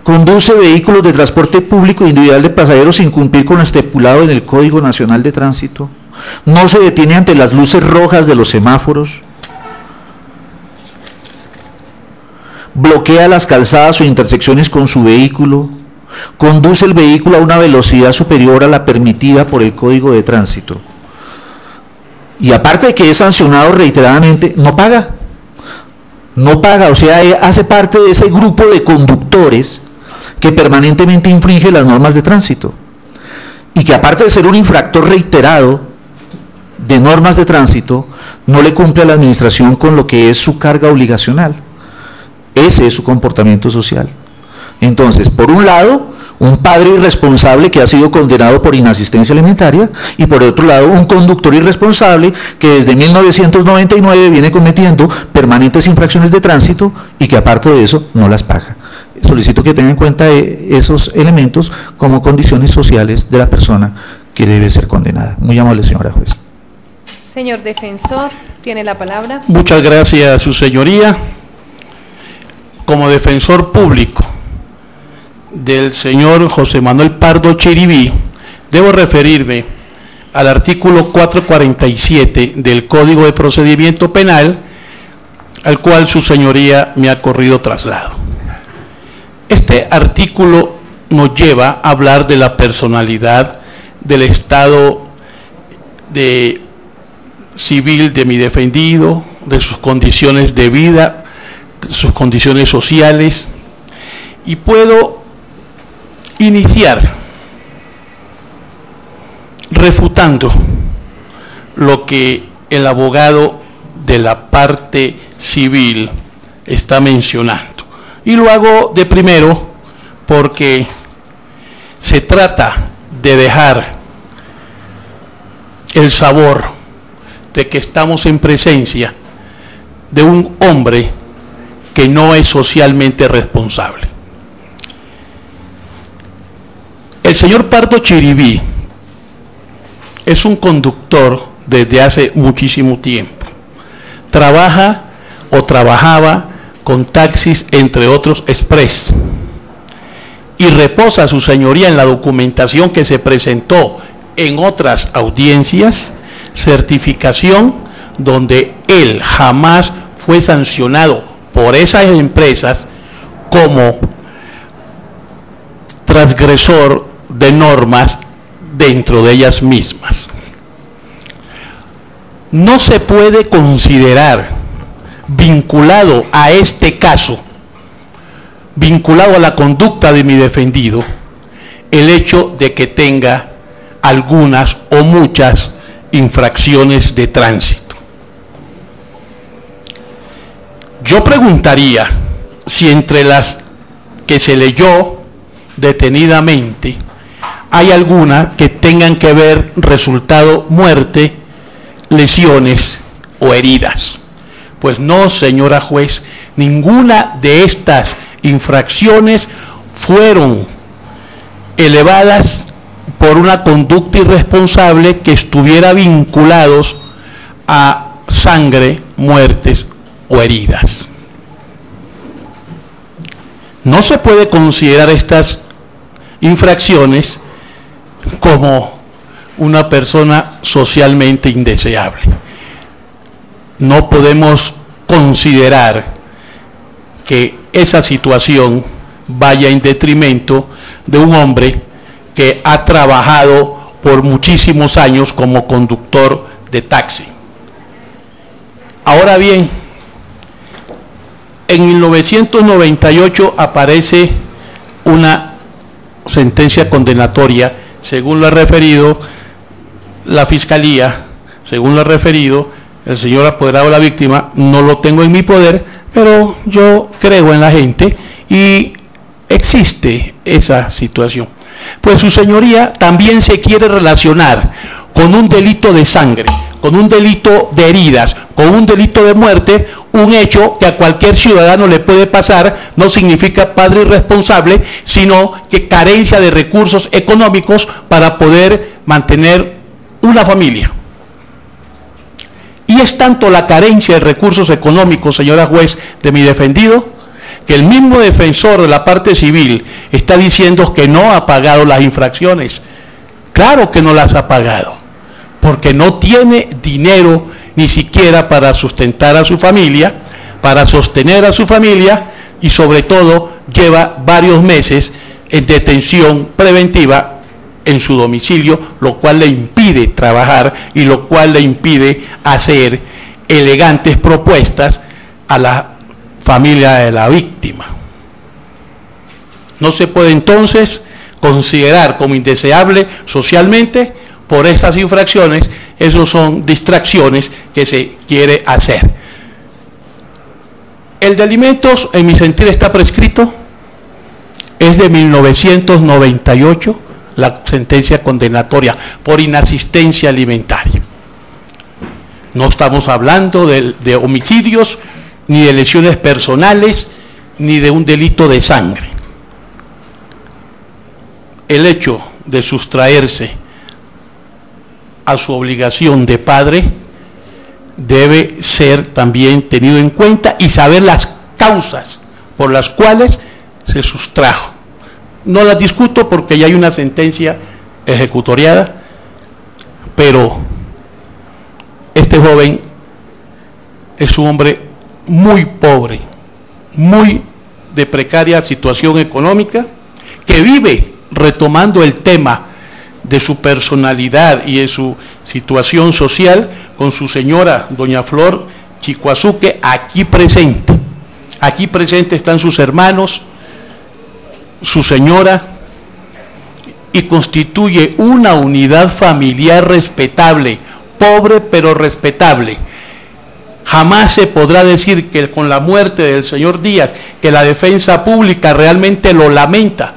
Conduce vehículos de transporte público individual de pasajeros sin cumplir con lo estipulado en el Código Nacional de Tránsito. No se detiene ante las luces rojas de los semáforos. Bloquea las calzadas o intersecciones con su vehículo. Conduce el vehículo a una velocidad superior a la permitida por el Código de Tránsito. Y aparte de que es sancionado reiteradamente, no paga. No paga, o sea, hace parte de ese grupo de conductores que permanentemente infringe las normas de tránsito. Y que aparte de ser un infractor reiterado de normas de tránsito, no le cumple a la administración con lo que es su carga obligacional. Ese es su comportamiento social. Entonces, por un lado, un padre irresponsable que ha sido condenado por inasistencia alimentaria, y por otro lado, un conductor irresponsable que desde 1999 viene cometiendo permanentes infracciones de tránsito y que aparte de eso no las paga. Solicito que tengan en cuenta esos elementos como condiciones sociales de la persona que debe ser condenada. Muy amable, señora juez. Señor defensor, tiene la palabra. Muchas gracias, su señoría. Como defensor público del señor José Manuel Pardo Chiribi, debo referirme al artículo 447 del Código de Procedimiento Penal, al cual su señoría me ha corrido traslado. Este artículo nos lleva a hablar de la personalidad, del estado civil de mi defendido, de sus condiciones de vida, sus condiciones sociales, y puedo iniciar refutando lo que el abogado de la parte civil está mencionando. Y lo hago de primero porque se trata de dejar el sabor de que estamos en presencia de un hombre que no es socialmente responsable. El señor Pardo Chiribí es un conductor desde hace muchísimo tiempo. Trabaja o trabajaba con taxis, entre otros, express. Y reposa su señoría en la documentación que se presentó en otras audiencias, certificación donde él jamás fue sancionado por esas empresas como transgresor de normas dentro de ellas mismas. No se puede considerar vinculado a este caso, vinculado a la conducta de mi defendido, el hecho de que tenga algunas o muchas infracciones de tránsito. Yo preguntaría si entre las que se leyó detenidamente hay alguna que tengan que ver resultado muerte, lesiones o heridas. Pues no, señora juez, ninguna de estas infracciones fueron elevadas por una conducta irresponsable que estuviera vinculados a sangre, muertes o heridas. No se puede considerar estas infracciones como una persona socialmente indeseable. No podemos considerar que esa situación vaya en detrimento de un hombre que ha trabajado por muchísimos años como conductor de taxi. Ahora bien, en 1998 aparece una sentencia condenatoria, según lo ha referido la Fiscalía, según lo ha referido el señor apoderado de la víctima. No lo tengo en mi poder, pero yo creo en la gente y existe esa situación. Pues su señoría también se quiere relacionar con un delito de sangre, con un delito de heridas, con un delito de muerte, un hecho que a cualquier ciudadano le puede pasar. No significa padre irresponsable, sino que carencia de recursos económicos para poder mantener una familia. Y es tanto la carencia de recursos económicos, señora juez, de mi defendido, que el mismo defensor de la parte civil está diciendo que no ha pagado las infracciones. Claro que no las ha pagado, porque no tiene dinero ni siquiera para sustentar a su familia, para sostener a su familia, y sobre todo lleva varios meses en detención preventiva en su domicilio, lo cual le impide trabajar y lo cual le impide hacer elegantes propuestas a la familia de la víctima. No se puede entonces considerar como indeseable socialmente por esas infracciones. Esos son distracciones que se quiere hacer. El de alimentos, en mi sentir, está prescrito. Es de 1998 la sentencia condenatoria por inasistencia alimentaria. No estamos hablando de homicidios, ni de lesiones personales, ni de un delito de sangre. El hecho de sustraerse a su obligación de padre debe ser también tenido en cuenta y saber las causas por las cuales se sustrajo. No las discuto porque ya hay una sentencia ejecutoriada, pero este joven es un hombre muy pobre, muy de precaria situación económica, que vive, retomando el tema de su personalidad y de su situación social, con su señora doña Flor Chicoazuque aquí presente. Aquí presente están sus hermanos, su señora, y constituye una unidad familiar respetable, pobre pero respetable. Jamás se podrá decir que con la muerte del señor Díaz, que la defensa pública realmente lo lamenta.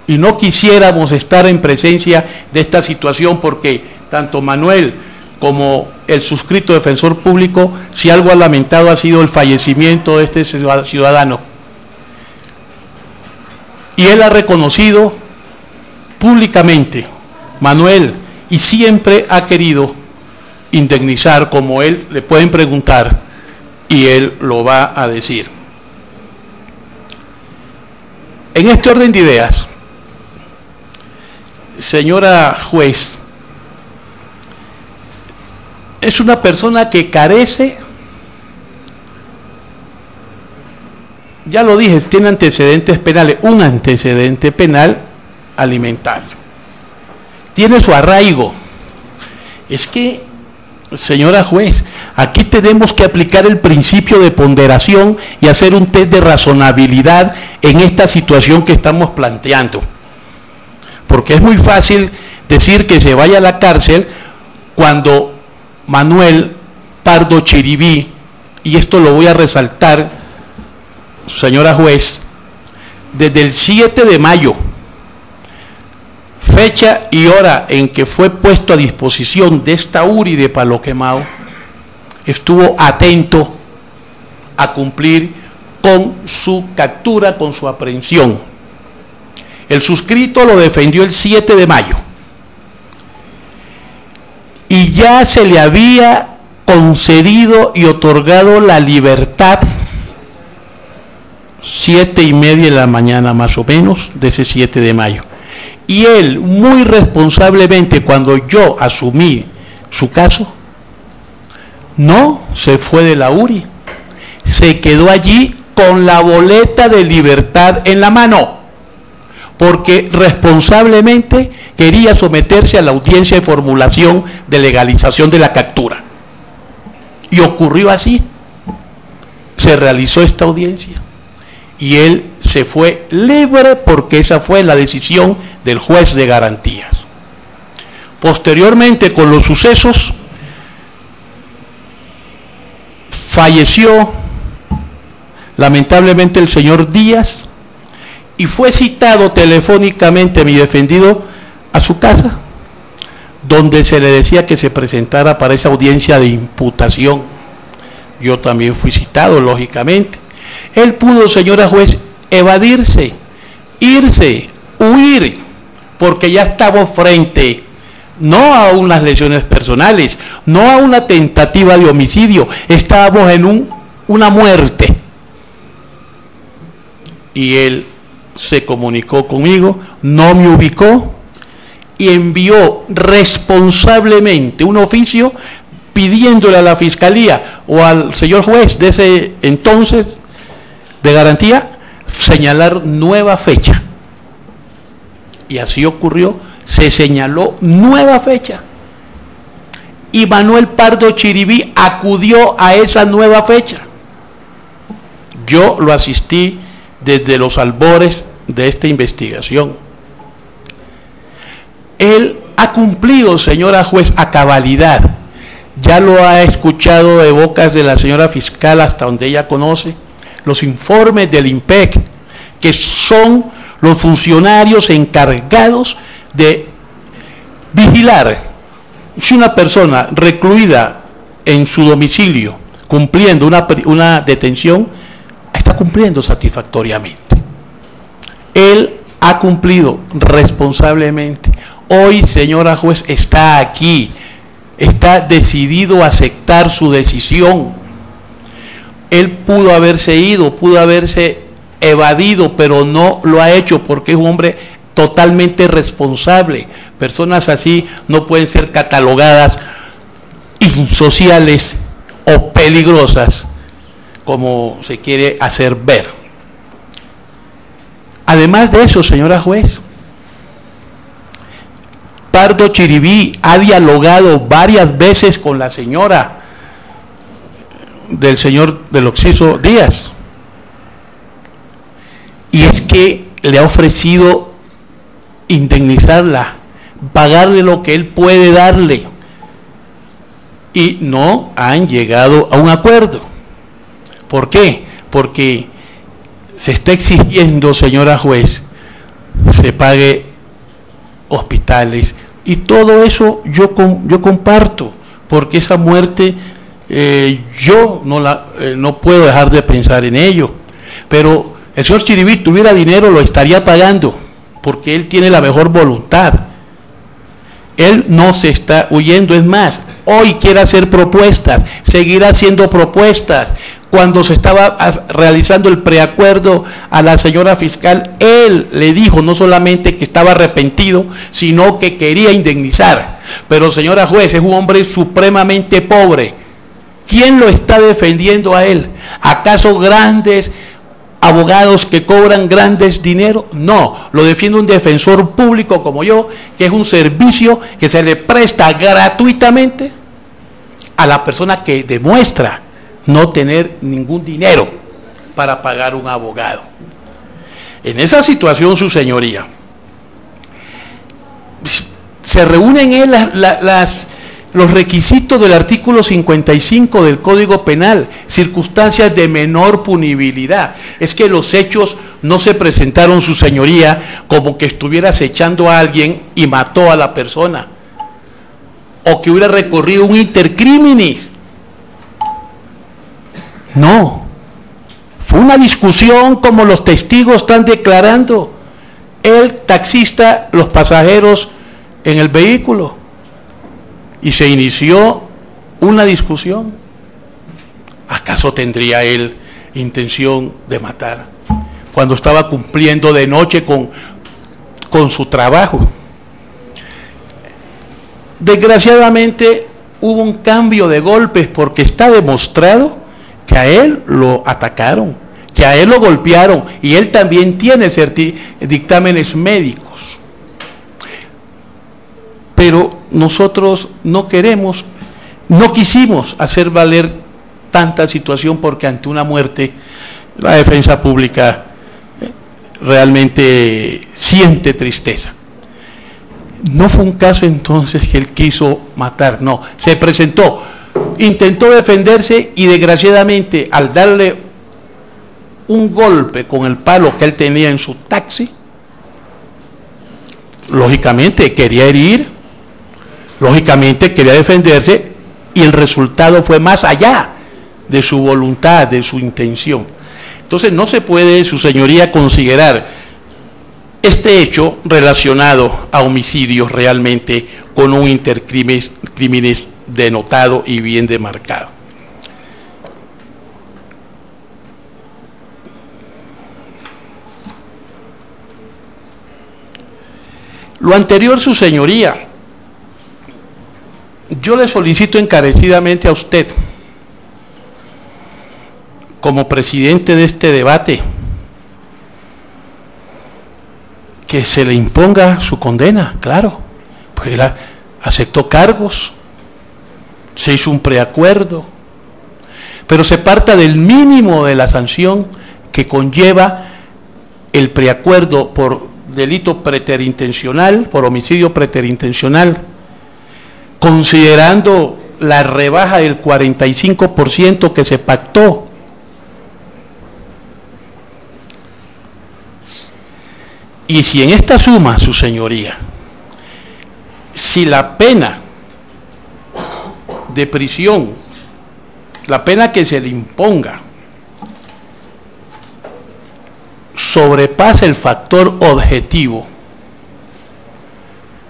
Y no quisiéramos estar en presencia de esta situación, porque tanto Manuel como el suscrito defensor público, si algo ha lamentado ha sido el fallecimiento de este ciudadano. Y él ha reconocido públicamente, Manuel, y siempre ha querido indemnizar, como él le pueden preguntar y él lo va a decir. En este orden de ideas, señora juez, es una persona que carece, ya lo dije, tiene antecedentes penales, un antecedente penal alimentario. Tiene su arraigo. Es que, señora juez, aquí tenemos que aplicar el principio de ponderación y hacer un test de razonabilidad en esta situación que estamos planteando. Porque es muy fácil decir que se vaya a la cárcel cuando Manuel Pardo Chiribí, y esto lo voy a resaltar, señora juez, desde el 7 de mayo, fecha y hora en que fue puesto a disposición de esta URI de Palo Quemado, estuvo atento a cumplir con su captura, con su aprehensión. El suscrito lo defendió el 7 de mayo y ya se le había concedido y otorgado la libertad 7:30 de la mañana más o menos de ese 7 de mayo. Y él, muy responsablemente, cuando yo asumí su caso, no se fue de la URI, se quedó allí con la boleta de libertad en la mano, porque responsablemente quería someterse a la audiencia de formulación de legalización de la captura. Y ocurrió así, se realizó esta audiencia y él se fue libre, porque esa fue la decisión del juez de garantías. Posteriormente, con los sucesos, falleció lamentablemente el señor Díaz y fue citado telefónicamente mi defendido a su casa, donde se le decía que se presentara para esa audiencia de imputación. Yo también fui citado, lógicamente. Él pudo, señora juez, evadirse, irse, huir, porque ya estaba frente no a unas lesiones personales, no a una tentativa de homicidio, estábamos en una muerte. Y él se comunicó conmigo, no me ubicó y envió responsablemente un oficio pidiéndole a la fiscalía o al señor juez de ese entonces de garantía señalar nueva fecha. Y así ocurrió, se señaló nueva fecha. Y Manuel Pardo Chiribí acudió a esa nueva fecha. Yo lo asistí desde los albores de esta investigación. Él ha cumplido, señora juez, a cabalidad. Ya lo ha escuchado de bocas de la señora fiscal, hasta donde ella conoce, los informes del IMPEC, que son los funcionarios encargados de vigilar si una persona recluida en su domicilio, cumpliendo una detención, está cumpliendo satisfactoriamente. Él ha cumplido responsablemente. Hoy, señora juez, está aquí, está decidido a aceptar su decisión. Él pudo haberse ido, pudo haberse evadido, pero no lo ha hecho porque es un hombre totalmente responsable. Personas así no pueden ser catalogadas insociales o peligrosas como se quiere hacer ver. Además de eso, señora juez, Pardo Chiribí ha dialogado varias veces con la señora del señor del Oxiso Díaz, y es que le ha ofrecido indemnizarla, pagarle lo que él puede darle, y no han llegado a un acuerdo. ¿Por qué? Porque se está exigiendo, señora juez, se pague hospitales, y todo eso yo comparto, porque esa muerte yo no puedo dejar de pensar en ello. Pero el señor Chiribí tuviera dinero, lo estaría pagando, porque él tiene la mejor voluntad. Él no se está huyendo, es más, hoy quiere hacer propuestas, seguirá haciendo propuestas. Cuando se estaba realizando el preacuerdo a la señora fiscal, él le dijo no solamente que estaba arrepentido, sino que quería indemnizar. Pero señora juez, es un hombre supremamente pobre. ¿Quién lo está defendiendo a él? ¿Acaso grandes abogados que cobran grandes dinero? No, lo defiende un defensor público como yo, que es un servicio que se le presta gratuitamente a la persona que demuestra no tener ningún dinero para pagar un abogado. En esa situación, su señoría, se reúnen en los requisitos del artículo 55 del Código Penal, circunstancias de menor punibilidad. Es que los hechos no se presentaron, su señoría, como que estuviera acechando a alguien y mató a la persona, o que hubiera recorrido un intercriminis. No, fue una discusión como los testigos están declarando, el taxista, los pasajeros en el vehículo, y se inició una discusión. ¿Acaso tendría él intención de matar cuando estaba cumpliendo de noche con su trabajo? Desgraciadamente hubo un cambio de golpes, porque está demostrado que a él lo atacaron, que a él lo golpearon, y él también tiene dictámenes médicos. Pero nosotros no quisimos hacer valer tanta situación, porque ante una muerte la defensa pública realmente siente tristeza. No fue un caso entonces que él quiso matar, no, se presentó, intentó defenderse, y desgraciadamente al darle un golpe con el palo que él tenía en su taxi, lógicamente quería herir, lógicamente quería defenderse, y el resultado fue más allá de su voluntad, de su intención. Entonces no se puede, su señoría, considerar este hecho relacionado a homicidios realmente con un intercriminis denotado y bien demarcado. Lo anterior, su señoría, yo le solicito encarecidamente a usted, como presidente de este debate, que se le imponga su condena. Claro, pues él aceptó cargos, se hizo un preacuerdo, pero se parta del mínimo de la sanción que conlleva el preacuerdo por delito preterintencional, por homicidio preterintencional, considerando la rebaja del 45% que se pactó. Y si en esta suma, su señoría, si la pena de prisión, la pena que se le imponga, sobrepasa el factor objetivo,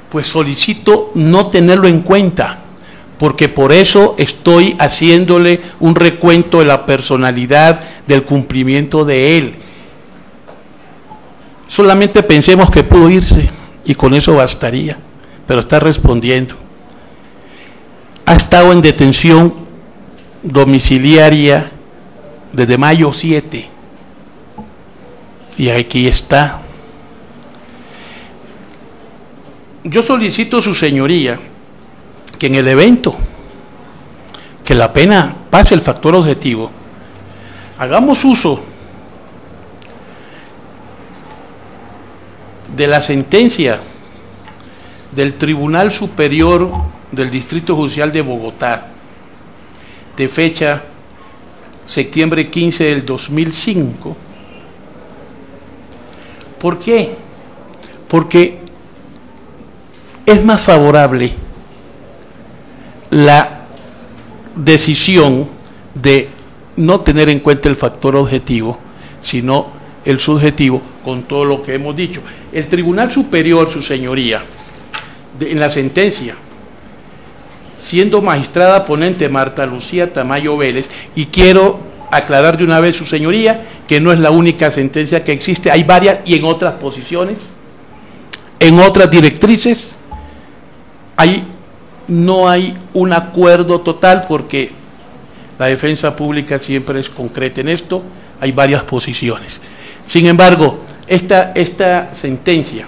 pues solicito no tenerlo en cuenta, porque por eso estoy haciéndole un recuento de la personalidad del cumplimiento de él. Solamente pensemos que pudo irse y con eso bastaría, pero está respondiendo. Ha estado en detención domiciliaria desde mayo 7. Y aquí está. Yo solicito, su señoría, que en el evento, que la pena pase el factor objetivo, hagamos uso de la sentencia del Tribunal Superior del Distrito Judicial de Bogotá, de fecha septiembre 15 del 2005. ¿Por qué? Porque es más favorable la decisión de no tener en cuenta el factor objetivo, sino el subjetivo, con todo lo que hemos dicho. El Tribunal Superior, su señoría, en la sentencia, siendo magistrada ponente Marta Lucía Tamayo Vélez, y quiero aclarar de una vez, su señoría, que no es la única sentencia que existe, hay varias y en otras posiciones, en otras directrices, no hay un acuerdo total, porque la defensa pública siempre es concreta en esto, hay varias posiciones. Sin embargo, esta sentencia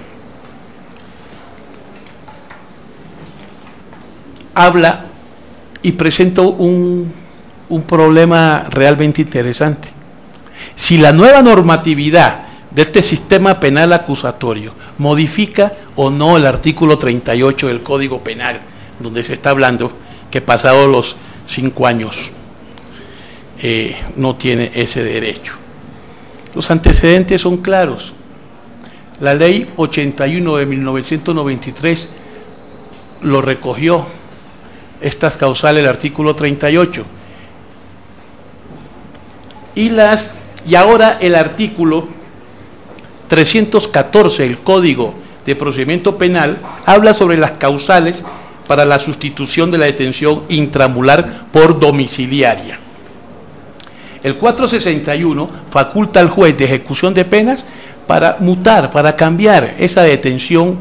habla y presenta un problema realmente interesante. Si la nueva normatividad de este sistema penal acusatorio modifica o no el artículo 38 del Código Penal, donde se está hablando que pasados los 5 años no tiene ese derecho. Los antecedentes son claros. La ley 81 de 1993 lo recogió, estas causales del artículo 38. Y ahora el artículo 314 del Código de Procedimiento Penal habla sobre las causales para la sustitución de la detención intramural por domiciliaria. El 461 faculta al juez de ejecución de penas para mutar, para cambiar esa detención,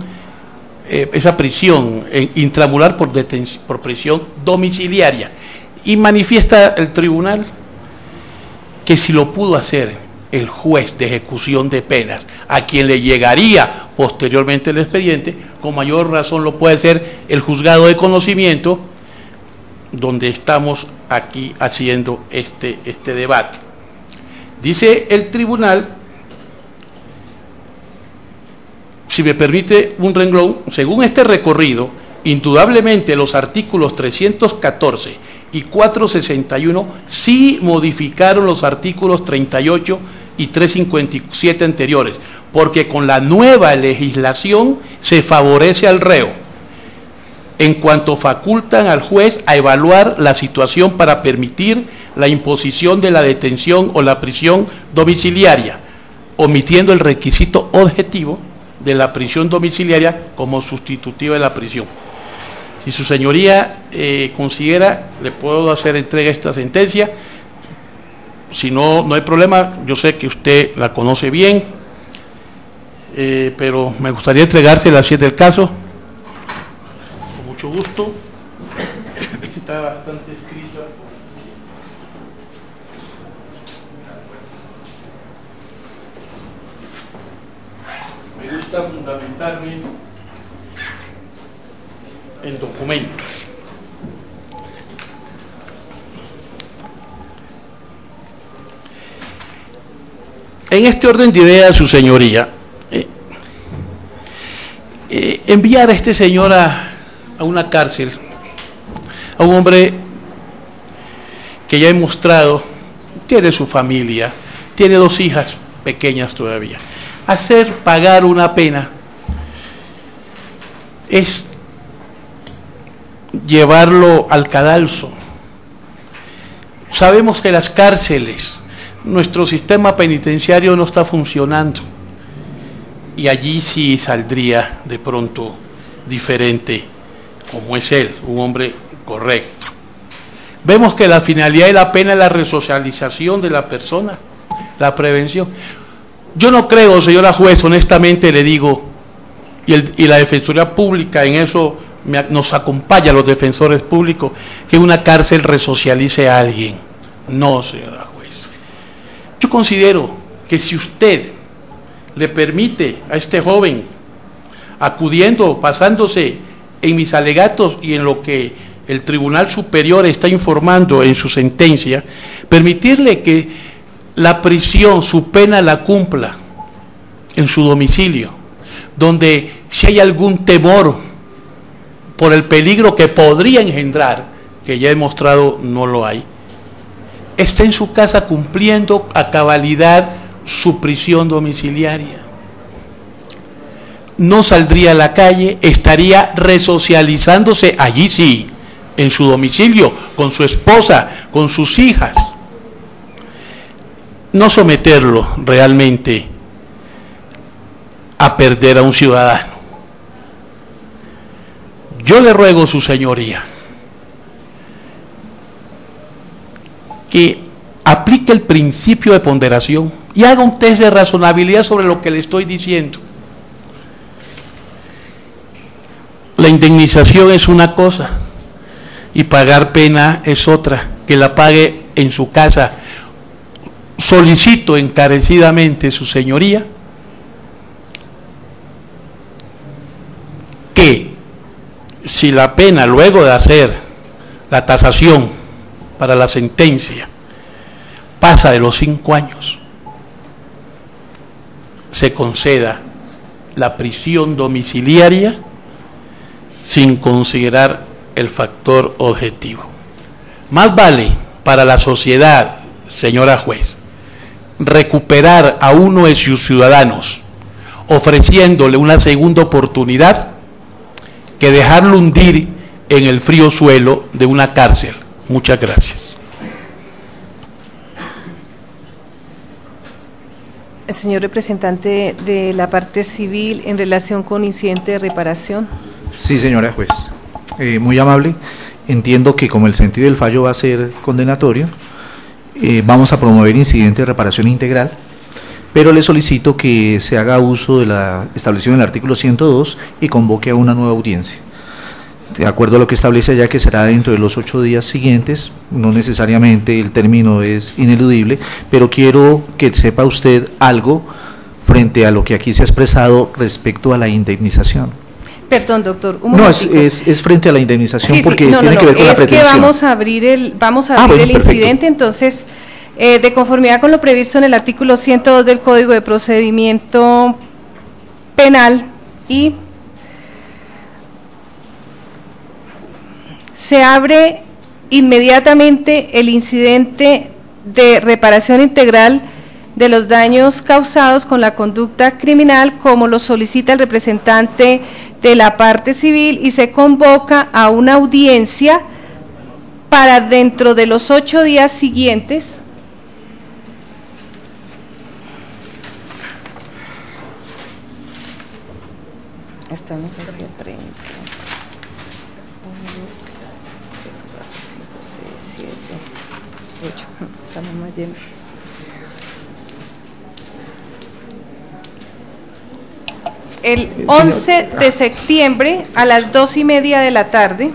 esa prisión intramural por prisión domiciliaria. Y manifiesta el tribunal que si lo pudo hacer el juez de ejecución de penas, a quien le llegaría posteriormente el expediente, con mayor razón lo puede hacer el juzgado de conocimiento, donde estamos aquí haciendo este debate. Dice el tribunal, si me permite un renglón, según este recorrido, indudablemente los artículos 314 y 461 sí modificaron los artículos 38 y 357 anteriores, porque con la nueva legislación se favorece al reo, en cuanto facultan al juez a evaluar la situación para permitir la imposición de la detención o la prisión domiciliaria, omitiendo el requisito objetivo de la prisión domiciliaria como sustitutiva de la prisión. Si su señoría considera, le puedo hacer entrega a esta sentencia. Si no, no hay problema. Yo sé que usted la conoce bien, pero me gustaría entregársela si es del caso. Con mucho gusto. Está bastante escrita. Me gusta fundamentarme en documentos. En este orden de ideas, su señoría, enviar a este señor a una cárcel, a un hombre que ya he mostrado, tiene su familia, tiene 2 hijas pequeñas todavía, hacer pagar una pena es llevarlo al cadalso. Sabemos que las cárceles, nuestro sistema penitenciario no está funcionando, y allí sí saldría de pronto diferente, como es él, un hombre correcto. Vemos que la finalidad de la pena es la resocialización de la persona, la prevención. Yo no creo, señora juez, honestamente le digo, y la Defensoría Pública en eso nos acompaña, los defensores públicos, que una cárcel resocialice a alguien. No, señora juez. Yo considero que si usted le permite a este joven, acudiendo, basándose en mis alegatos y en lo que el Tribunal Superior está informando en su sentencia, permitirle que la prisión, su pena la cumpla en su domicilio, donde si hay algún temor por el peligro que podría engendrar, que ya he mostrado no lo hay, está en su casa cumpliendo a cabalidad su prisión domiciliaria. No saldría a la calle, estaría resocializándose allí sí, en su domicilio, con su esposa, con sus hijas. No someterlo realmente a perder a un ciudadano. Yo le ruego, su señoría, que aplique el principio de ponderación y haga un test de razonabilidad sobre lo que le estoy diciendo. La indemnización es una cosa y pagar pena es otra, que la pague en su casa. Solicito encarecidamente, su señoría, que si la pena, luego de hacer la tasación para la sentencia, pasa de los 5 años, se conceda la prisión domiciliaria sin considerar el factor objetivo. Más vale para la sociedad, señora juez, recuperar a uno de sus ciudadanos ofreciéndole una segunda oportunidad que dejarlo hundir en el frío suelo de una cárcel. Muchas gracias. Señor representante de la parte civil, en relación con incidente de reparación. Sí, señora juez. Muy amable. Entiendo que como el sentido del fallo va a ser condenatorio, vamos a promover incidente de reparación integral, pero le solicito que se haga uso de la establecido en el artículo 102 y convoque a una nueva audiencia. De acuerdo a lo que establece allá, que será dentro de los 8 días siguientes, no necesariamente el término es ineludible, pero quiero que sepa usted algo frente a lo que aquí se ha expresado respecto a la indemnización. Perdón, doctor, un no, momentico. es frente a la indemnización, Sí, porque no, tiene que ver con la pretensión. Es que vamos a abrir el Bueno, incidente, entonces, de conformidad con lo previsto en el artículo 102 del Código de Procedimiento Penal, y se abre inmediatamente el incidente de reparación integral de los daños causados con la conducta criminal, como lo solicita el representante de la parte civil, y se convoca a una audiencia para dentro de los 8 días siguientes. Estamos aquí a 30. 1, 2, 3, 4, 5, 6, 7, 8. Estamos más llenos. El 11 de septiembre a las 2:30 de la tarde.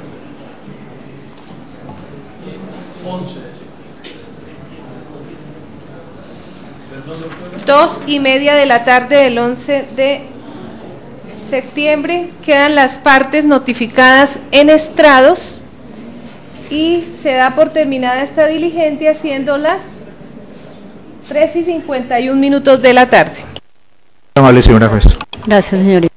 2:30 de la tarde del 11 de septiembre, quedan las partes notificadas en estrados y se da por terminada esta diligencia, siendo las 3:51 de la tarde. Amable señora juez. Gracias, señorita.